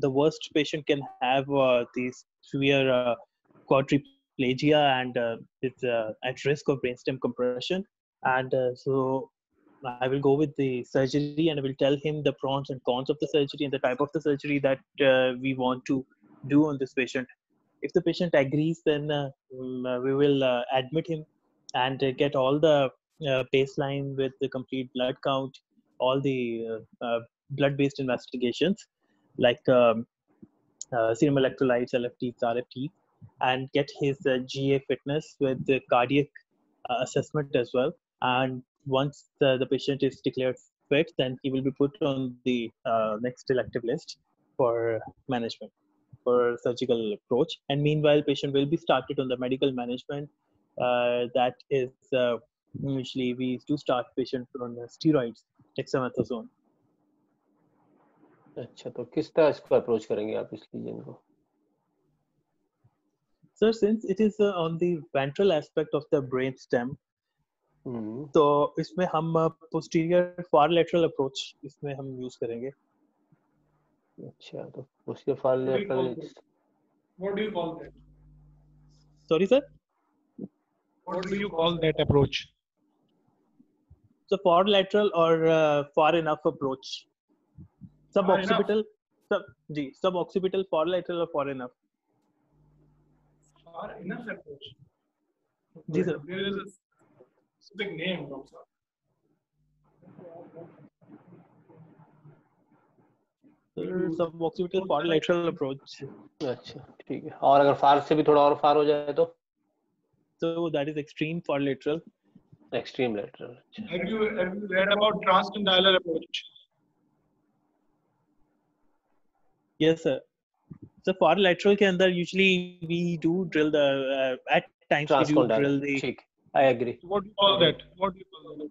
the worst patient can have these severe quadriplegia, and it's at risk of brainstem compression. And so I will go with the surgery, and I will tell him the pros and cons of the surgery and the type of the surgery that we want to do on this patient. If the patient agrees, then we will admit him and get all the baseline with the complete blood count, all the blood-based investigations like serum electrolytes, LFTs, RFTs, and get his GA fitness with the cardiac assessment as well. And once the patient is declared fit, then he will be put on the next elective list for management, for surgical approach. And meanwhile, patient will be started on the medical management. That is usually we do start patient on steroids, dexamethasone. अच्छा, तो किस तरह इसको approach करेंगे आप इस legion को? Sir, since it is on the ventral aspect of the brain stem, तो इसमें हम posterior far lateral approach इसमें हम use करेंगे। अच्छा, तो posterior far lateral, what do you call that? Sorry sir, what do you call that approach? So far lateral or far enough approach, suboccipital, suboccipital, far lateral or far enough? Far enough approach. Ji sir. There is a specific name also. Suboccipital far lateral approach. अच्छा ठीक है, और अगर फार से भी थोड़ा और फार हो जाए तो? So that is extreme far lateral. Extreme lateral. Have you read about transcondylar approach? Yes sir. So far lateral के अंदर usually we do drill the at times we do drill the. ठीक, I agree. What do you call that? What do you call that?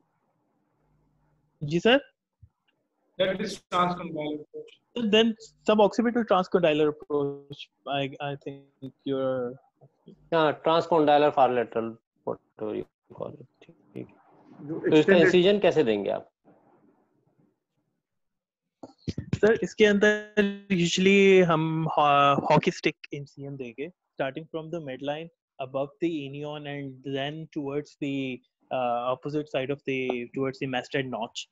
जी sir. That is transcondylar approach. So then suboccipital transcondylar approach, I think you're transcondylar far lateral whatever you call it. ठीक है। जो तो इसका extended incision कैसे देंगे आप? Sir इसके अंदर यूजुअली हम हॉकी स्टिक इंसिजन देंगे, starting from the mid line above the anion and then towards the opposite side of the towards the masted notch.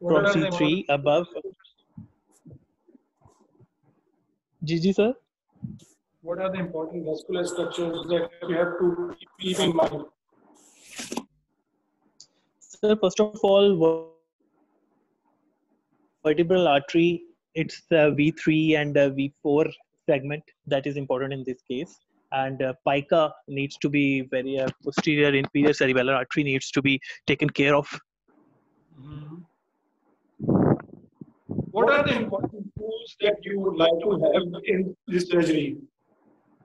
What From are the C3 above. जी sir. What are the important vascular structures that you have to keep in mind? Sir, first of all, vertebral artery, it's V3 and V4 segment that is important in this case. And pica needs to be very posterior inferior cerebellar artery needs to be taken care of. What are the important tools that you would like to have in this surgery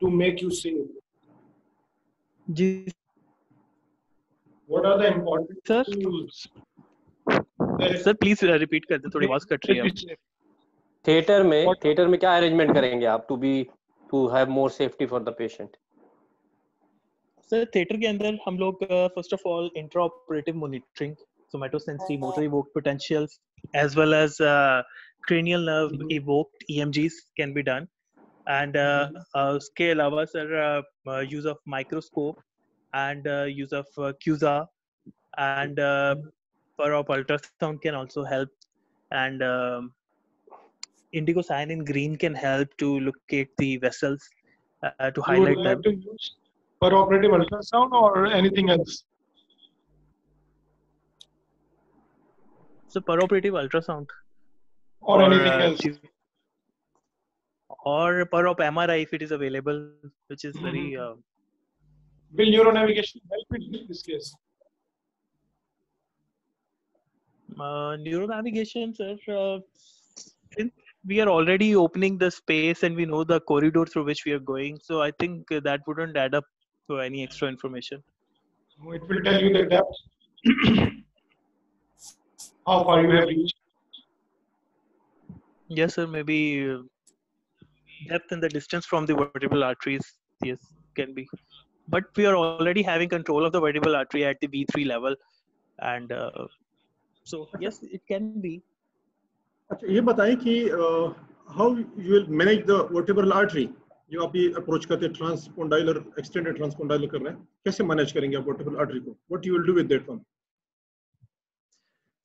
to make you safe? जी What are the important Sir? tools? Sir please repeat कर दे, थोड़ी आवाज cut रही है। Theatre में क्या arrangement करेंगे आप to have more safety for the patient? Sir theatre के अंदर हम लोग first of all intra operative monitoring, somatosensory motor evoked potentials as well as cranial nerve evoked EMGs can be done, and उसके अलावा sir use of microscope and use of CUSA and per-op ultrasound can also help, and indigo cyanin green can help to locate the vessels to You would highlight like them. to use per-operative ultrasound or anything else? So per-operative ultrasound Or anything else? Or per-op MRI if it is available, which is very Will neuronavigation help in this case? neuronavigation, sir, since we are already opening the space and we know the corridor through which we are going, so I think that wouldn't add up to any extra information. It will tell you the depth. How far you have reached? Yes, sir, maybe depth and the distance from the vertebral arteries, yes, can be. But we are already having control of the vertebral artery at the V3 level, and so yes, it can be. अच्छा ये बताएं कि how you will manage the vertebral artery, जो आप ये approach करते हैं ट्रांसकॉन्डाइलर extended ट्रांसकॉन्डाइलर कर रहे हैं, कैसे मैनेज करेंगे आप वर्टिब्रल आर्टरी को? What you will do with that one?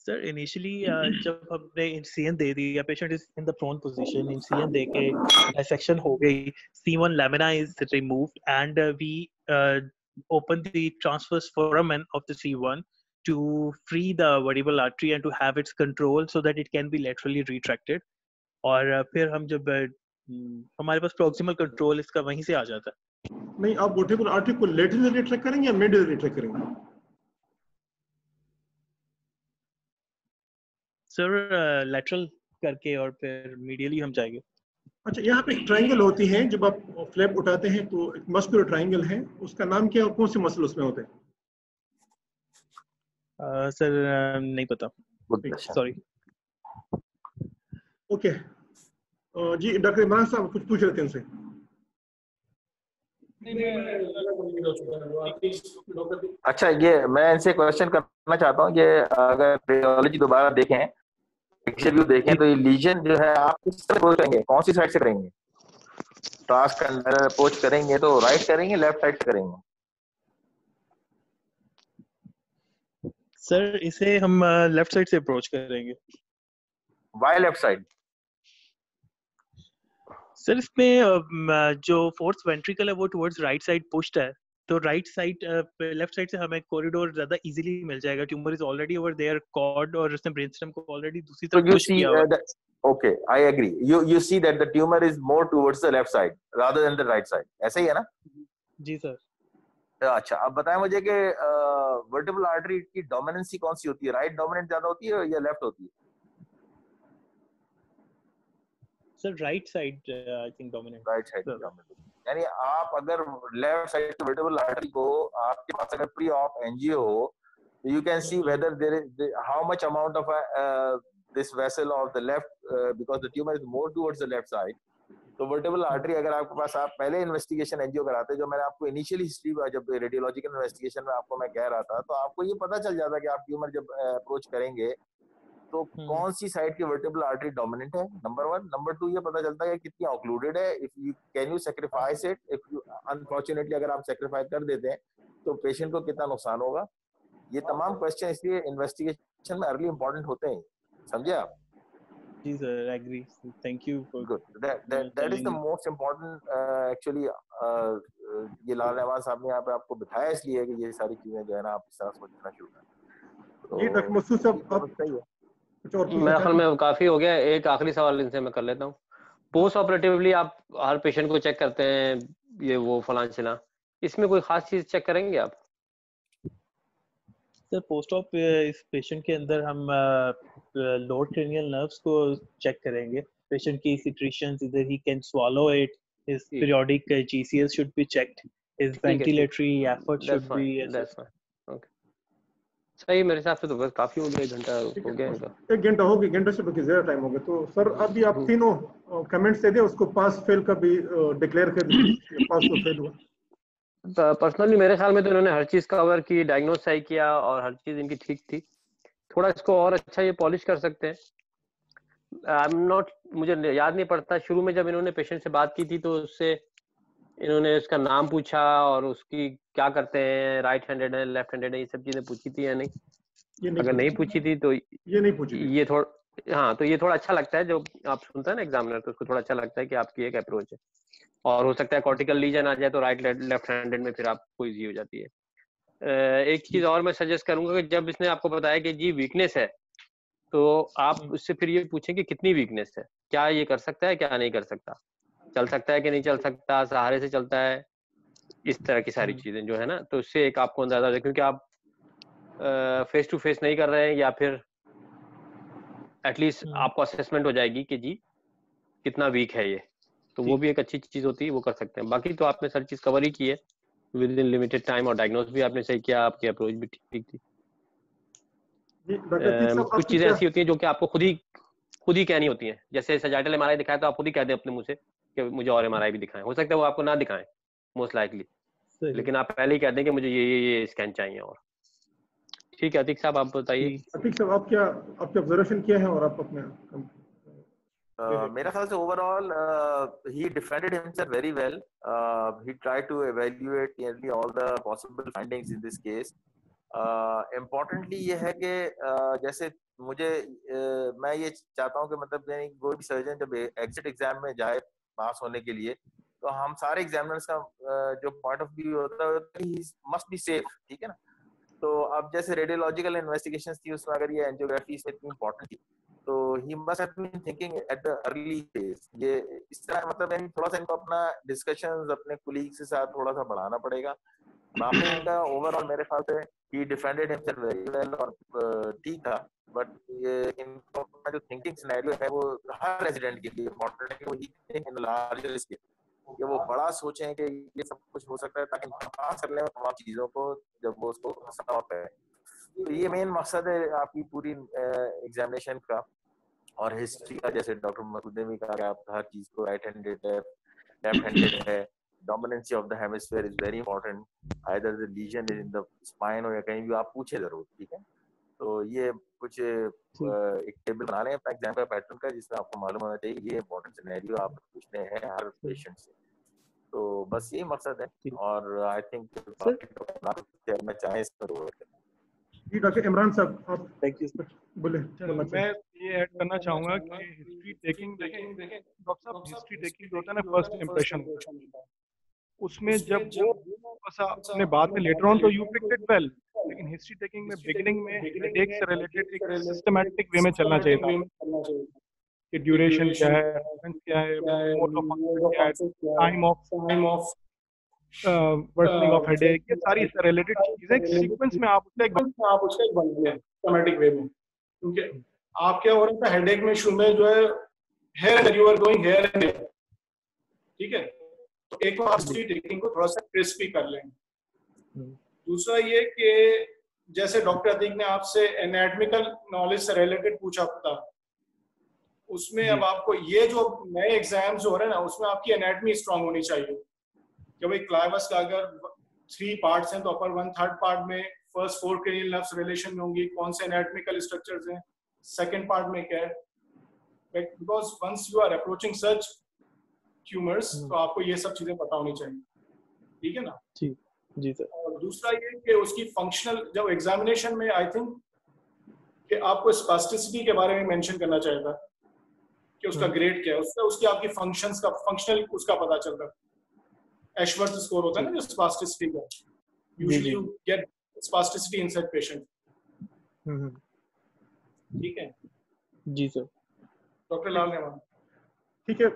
Sir initially जब हमने इंसिजन दे दी, patient is in the prone position, incision दे के डिसेक्शन हो गई, C1 lamina is removed and we open the transverse foramen of the C1 to free the vertebral artery and to have its control so that it can be laterally retracted. और फिर हम जब हमारे पास proximal control इसका वहीं से आ जाता है। नहीं, आप वर्टिब्रल आर्टरी को लेटरली रिट्रैक्ट करेंगे या मिडियली रिट्रैक्ट करेंगे? सर लेटरल करके और फिर मीडियली हम जाएंगे। अच्छा, यहाँ पे एक ट्रायंगल होती है, जब आप फ्लैप उठाते हैं तो एक मस्कुलर ट्रायंगल है, उसका नाम क्या है और कौन से मसल उसमें होते हैं? सर नहीं पता, सॉरी। ओके जी, डॉक्टर इमरान साहब कुछ पूछ रहे थे उनसे। अच्छा, ये मैं इनसे क्वेश्चन करना चाहता हूँ कि अगर रेडियोलॉजी दोबारा देखें, पिक्चर व्यू देखें, तो ये लीजन जो है आप किस तरह अप्रोच करेंगे, कौन सी साइड से करेंगे? ट्रांसकंडाइलर अप्रोच करेंगे तो राइट करेंगे, लेफ्ट साइड से करेंगे? सर इसे हम लेफ्ट साइड से अप्रोच करेंगे। Why left side? सर इसमें जो फोर्थ वेंट्रिकल है वो टुवर्ड्स राइट साइड पुश्ड है, तो राइट साइड लेफ्ट साइड से हमें कॉरिडोर ज्यादा इजीली मिल जाएगा। Tumour is already over there cord और उसने ब्रेनस्टेम को ऑलरेडी दूसरी तरफ पुश किया हुआ है। Okay, I agree. You see that the tumor is more towards the left side rather than the right side. ऐसा ही है ना? जी सर। अच्छा, अब बताएं मुझे कि वर्टिब्रल आर्टरी की डोमिनेंसी कौन सी होती है? राइट डोमिनेंट ज्यादा होती है या लेफ्ट होती है? Sir right side I think dominant. Right side dominant. यानी आप अगर लेफ्ट साइड के वर्टिब्रल आर्टरी को, आपके पास अगर प्री ऑप एंजियो हो, You can see whether there is how much amount of this vessel of the left, because the tumor is more towards the left side. तो vertebral artery अगर आपके पास, आप पहले investigation angio कराते हैं, जो मैंने आपको इनिशियली हिस्ट्री जब रेडियोलॉजिकल इन्वेस्टिगेशन में आपको मैं कह रहा था, तो आपको ये पता चल जाता कि आप ट्यूमर जब अप्रोच करेंगे तो कौन सी साइड की वर्टेबल आर्टरी डोमिनेंट है, नंबर 1। नंबर 2 ये पता चलता है कितनी ऑक्लूडेड है, if you can you sacrifice it, if you unfortunately अगर आप सैक्रिफाइस कर देते हैं तो पेशेंट को कितना नुकसान होगा। ये तमाम क्वेश्चन इसलिए इन्वेस्टिगेशन में अर्ली इंपॉर्टेंट होते हैं, समझे आप? जी sir, agree, thank you for good, that is the most important actually. ये लाल रहमान साहब ने यहाँ पे आपको बिठाया इसलिए कि ये सारी चीजें जो है ना आप इस तरह सोचना शुरू करें। जी डॉक्टर मसूद साहब, आप कुछ और मेरे ख्याल में काफी हो गया। एक आखिरी सवाल इनसे मैं कर लेता हूँ। पोस्ट ऑपरेटिवली आप हर पेशेंट को चेक करते हैं, ये वो फलां चिला, इसमें कोई खास चीज चेक करेंगे आप? सर पोस्ट ऑप इस पेशेंट के अंदर हम लोअर क्रेनियल नर्व्स को चेक करेंगे, पेशेंट की सिक्रीशंस, इधर he can swallow it, his periodic GCS should be checked, his ventilatory effort should be assessed. Okay, सही, मेरे हिसाब से तो बस काफी हो गया, 1 घंटा हो गया इनका। 1 घंटा हो गया, घंटे से बाकी ज्यादा टाइम हो गया। तो सर अभी आप तीनों कमेंट्स दे दें, उसको पास फेल का भी डिक्लेयर कर दीजिए, पास और फेल हुआ। पर्सनली मेरे ख्याल में तो इन्होंने हर चीज कवर की, डायग्नोस सही किया और हर चीज इनकी ठीक थी। थोड़ा इसको और अच्छा ये पॉलिश कर सकते हैं। आई एम नॉट, मुझे याद नहीं पड़ता, शुरू में जब इन्होंने पेशेंट से बात की थी तो उससे इन्होंने उसका नाम पूछा और उसकी क्या करते हैं, राइट हैंडेड है, लेफ्ट हैंडेड है, ये सब चीजें पूछी थी या नहीं? अगर नहीं पूछी थी तो ये नहीं पूछी, ये थोड़ा, हाँ, तो ये थोड़ा अच्छा लगता है, जो आप सुनता है ना एग्जामिनर, तो उसको थोड़ा अच्छा लगता है कि आपकी एक अप्रोच है। और हो सकता है कॉर्टिकल लीजन आ जाए तो राइट लेफ्ट हैंडेड में फिर आपको इजी हो जाती है। एक चीज और मैं सजेस्ट करूंगा कि जब इसने आपको बताया कि जी वीकनेस है, तो आप उससे फिर ये पूछें कि कितनी वीकनेस है, क्या ये कर सकता है, क्या नहीं कर सकता, चल सकता है कि नहीं चल सकता, सहारे से चलता है, इस तरह की सारी चीजें जो है ना, तो उससे एक आपको अंदाजा है, क्योंकि आप फेस टू फेस नहीं कर रहे हैं, या फिर एटलीस्ट आपको असेसमेंट हो जाएगी कि जी कितना वीक है ये, तो वो भी एक अच्छी चीज होती है, वो कर सकते हैं। बाकी तो आपने सारी चीज कवर ही की है विद इन लिमिटेड टाइम, और डायग्नोस भी आपने सही किया, आपकी अप्रोच भी ठीक थी। कुछ चीजें ऐसी होती हैं जो कि आपको खुद ही कहनी होती हैं, जैसे सजाइटल एमआरआई दिखाया तो आप खुद ही कह दें अपने मुंह से कि मुझे और एमआरआई भी दिखाएं, हो सकता है वो आपको ना दिखाएं मोस्ट लाइकली, लेकिन आप पहले ही कह दें कि मुझे ये स्कैन चाहिए। और ठीक है, अतीक साहब आप बताइए। अतीक साहब, आप क्या आपके ऑब्जर्वेशन क्या है और आप अपने मेरा ख्याल से overall he defended himself very well. He tried to evaluate nearly all the possible findings in this case. Importantly ये है कि जैसे मुझे मैं ये चाहता हूँ कि मतलब कोई भी सर्जन जब एग्जिट एग्जाम में जाए पास होने के लिए, तो हम सारे एग्जामिनर्स का जो पॉइंट ऑफ व्यू होता है ही मस्ट बी सेफ, ठीक है ना। तो अब जैसे रेडियोलॉजिकल इन्वेस्टिगेशंस थी, उसमें अगर ये एंजियोग्राफी इतनी इंपॉर्टेंट थी, तो he must have been thinking at the early phase. ये इस तरह मतलब थोड़ा सा इनको अपना डिस्कशंस अपने कोलीग्स के साथ थोड़ा सा बढ़ाना पड़ेगा। बाकी इनका ओवरऑल मेरे ख्याल से ही डिफेंडेड हिमसेल्फ वेरी वेल और ठीक था, बट ये इनको अपना जो थिंकिंग सिनेरियो है वो हर रेजिडेंट के लिए इम्पोर्टेंट है कि वो ही थिंक इन लार्जर स्केल, कि वो बड़ा सोचें कि ये सब कुछ हो सकता है, ताकि पास कर लें तमाम चीजों को जब वो उसको सॉल्व करें। तो ये मेन मकसद है आपकी पूरी एग्जामिनेशन का। और हिस्ट्री का जैसे डॉक्टर मसूद ने भी कहा कि आप हर चीज को राइट हैंडेड है, लेफ्ट हैंडेड है, dominancy of the hemisphere is very important, either the lesion is in the spine हो या कहीं भी, आप पूछे जरूर, ठीक है। तो ये कुछ एक टेबल बना लें अपना एग्जाम का पैटर्न का, जिसमें आपको मालूम होना चाहिए ये इंपॉर्टेंट सिनेरियो आप पूछने हैं हर पेशेंट से। तो बस यही मकसद है। और आई थिंक मैं चाहे इस पर जी डॉक्टर इमरान साहब आप बोले। मैं ये ऐड करना चाहूंगा कि हिस्ट्री टेकिंग, देखें डॉक्टर साहब, हिस्ट्री टेकिंग जो होता है ना फर्स्ट इंप्रेशन, उसमें जब वो अपने बाद में लेटर ऑन तो यू पिक्ड इट वेल, लेकिन हिस्ट्री टेकिंग में बिगिनिंग में हेडेक से रिलेटेड एक सिस्टमैटिक वे में चलना चाहिए था कि ड्यूरेशन क्या है, क्या है, मोड ऑफ एक्शन क्या है, time of worsening of headache, ये सारी रिलेटेड चीजें सीक्वेंस में आप उसका एक बन सिस्टमैटिक वे में। क्योंकि आप क्या हो रहा था हेडेक में शुरू में जो है here and you are going here and, ठीक है, तो एक बार हिस्ट्री टेकिंग को थोड़ा सा क्रिस्पी कर लें। दूसरा ये कि जैसे डॉक्टर अतीक ने आपसे एनाटॉमिकल नॉलेज से रिलेटेड पूछा था, उसमें अब आपको ये जो नए एग्जाम्स हो रहे हैं ना, उसमें आपकी एनाटॉमी स्ट्रांग होनी चाहिए कि भाई क्लाइवस का अगर 3 पार्ट्स हैं तो अपर 1/3 पार्ट में फर्स्ट 4 क्रेनियल नर्व्स रिलेशन में होंगी, कौन से एनाटॉमिकल स्ट्रक्चर्स हैं, सेकंड पार्ट में क्या है, because once you are approaching such tumours तो आपको ये सब चीजें पता होनी चाहिए, ठीक है ना? जी सर। और दूसरा ये कि उसकी फंक्शनल, जब एग्जामिनेशन में आई थिंक कि आपको स्पास्टिसिटी के बारे में मेंशन करना चाहिए था कि उसका ग्रेड क्या है, उसकी आपकी फंक्शंस का फंक्शनल उसका पता चलता है। एशवर्थ स्कोर होता है ना जो स्पास्टिसिटी का, usually you get spasticity in such patient. ठीक है जी सर। डॉक्टर लाल रहमान। ठीक है,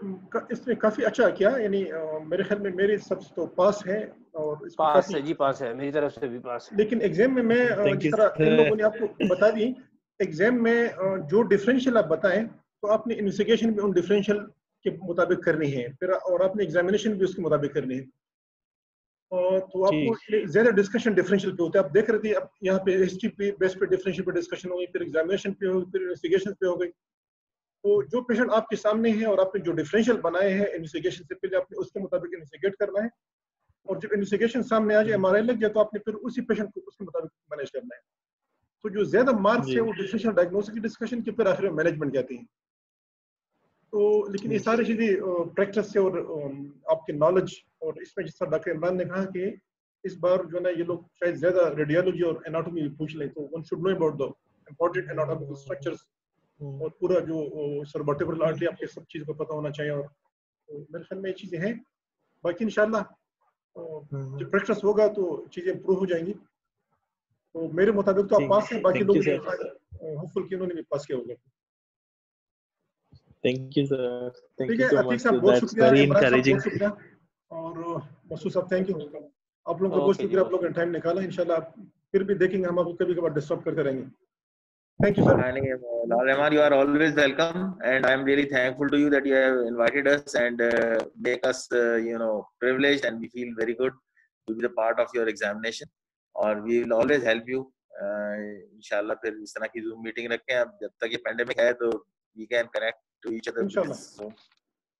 इसमें काफी अच्छा किया, यानी मेरे ख्याल में मेरे सब तो पास है और पास है जी, पास है, मेरी तरफ से भी पास है। लेकिन एग्जाम में मैं जिस तरह इन लोगों ने आपको बता दी, एग्जाम में जो डिफरेंशियल आप बताएं तो आपने इन्वेस्टिगेशन भी उन डिफरेंशियल के मुताबिक करनी है, फिर और आपने एग्जामिनेशन भी उसके मुताबिक करनी है। तो आपको ज्यादा डिस्कशन डिफरेंशियल पे होता है। आप देख रहे थे अब यहाँ पे हिस्ट्री पे बेस पे डिफरेंशियल पे डिस्कशन हुई, फिर एग्जामिनेशन पे हुई, फिर इन्वेस्टिगेशन पे हो गई। तो जो पेशेंट आपके सामने है और आपने जो डिफरेंशियल बनाए हैं इन्वेस्टिगेशन से पहले, आपने उसके मुताबिक इन्वेस्टिगेट करना है, और जब इन्वेस्टिगेशन सामने आ जाए, एमआरआई लग जाए, तो आपने फिर उसी पेशेंट को उसके मुताबिक मैनेज करना है। तो जो ज्यादा मार्क्स है वो डिफरेंशियल डायग्नोसिस की डिस्कशन के, फिर आखिर में मैनेजमेंट जाती है। तो लेकिन ये सारी चीजें प्रैक्टिस से और आपके नॉलेज, और इसमें जिस तरह डॉक्टर इमरान ने कहा कि इस बार जो है ना ये लोग शायद ज्यादा रेडियोलॉजी और एनाटॉमी पूछ लें, तो one should know about the important anatomical structures और पूरा जो सर्वर्टेब्रल आर्टरी, आपके सब चीज को पता होना चाहिए। और तो मेरे ख्याल में ये चीजें हैं। बाकी इंशाल्लाह जब प्रैक्टिस होगा तो चीजें इंप्रूव हो जाएंगी। तो मेरे मुताबिक तो आप पास हैं, बाकी लोग होपफुल कि उन्होंने भी पास किया होगा। थैंक यू सर, थैंक ठीक यू है, सो अतीक मच, साहब बहुत दैट्स शुक्रिया, वेरी इमरान साहब बहुत एनकरेजिंग। शुक्रिया, और मसूद साहब थैंक यू, आप लोगों का बहुत शुक्रिया, आप लोगों ने टाइम निकाला। इंशाल्लाह आप फिर भी देखेंगे, हम आपको कभी कभार डिस्टर्ब करते रहेंगे। Thank you, sir. Lal Rahman, you are always welcome, and I am really thankful to you that you have invited us and make us, privileged, and we feel very good to be the part of your examination. और we will always help you. इंशाल्लाह फिर इस तरह की Zoom meeting रखें, अब जब तक ये pandemic है तो we can connect to each other. इंशाल्लाह,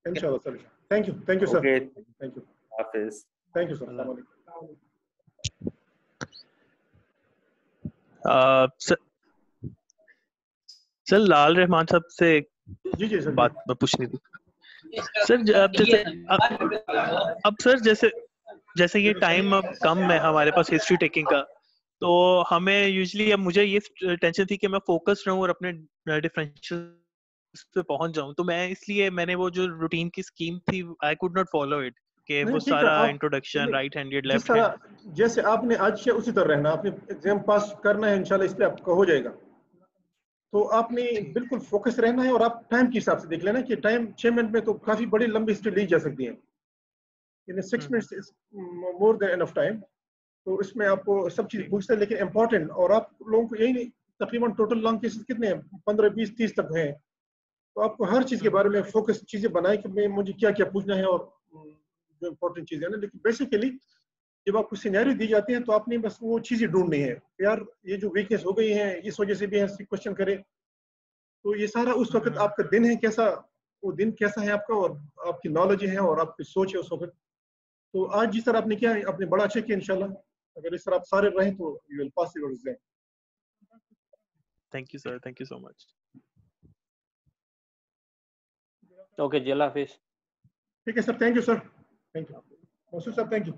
इंशाल्लाह sir. Thank you, sir. Okay. Thank you. Hafiz. Thank you, sir. Sir Lal Rahman साहब से जी सर, बात मैं पूछनी थी सर। अब सर जैसे ये टाइम अब कम है हमारे पास हिस्ट्री टेकिंग का, तो हमें यूजुअली, अब मुझे ये टेंशन थी कि मैं फोकस रहूं और अपने डिफरेंशियल पे पहुंच जाऊं, तो मैं इसलिए मैंने वो जो रूटीन की स्कीम थी I could not follow it, कि वो सारा introduction right handed left hand जैसे आपने आज किया उसी तरह रहना, आपने एग्जाम पास करना है इंशाल्लाह, इस पे आपका हो जाएगा। तो आपने बिल्कुल फोकस रहना है, और आप टाइम के हिसाब से देख लेना कि टाइम 6 मिनट में तो काफी बड़ी लंबी हिस्ट्री ली जा सकती है, यानी 6 minutes is more than enough time. तो इसमें आपको सब चीज पूछते हैं, लेकिन इंपॉर्टेंट, और आप लोगों को यही नहीं, तकरीबन टोटल लॉन्ग केसेस कितने हैं, 15, 20, 30 तक हैं। तो आपको हर चीज के बारे में फोकस चीजें बनाए कि मैं मुझे क्या क्या पूछना है, और जो इंपॉर्टेंट चीजें हैं ना। लेकिन बेसिकली जब आपको सिनेरियो दी जाती है तो आपने बस वो चीजें ढूंढनी है, यार ये जो वीकनेस हो गई है इस वजह से भी ऐसे क्वेश्चन करे। तो ये सारा उस वक्त आपका दिन है, कैसा वो दिन कैसा है आपका, और आपकी नॉलेज है और आपकी सोच है उस वक्त। तो आज जिस तरह आपने किया है, आपने बड़ा अच्छा किया। इंशाल्लाह अगर इस तरह आप सारे रहें तो you will pass your exam. Thank you sir, thank you so much. Okay जी, अल्लाह हाफिज। ठीक है sir, thank you sir, thank you Masood साहब, थैंक यू।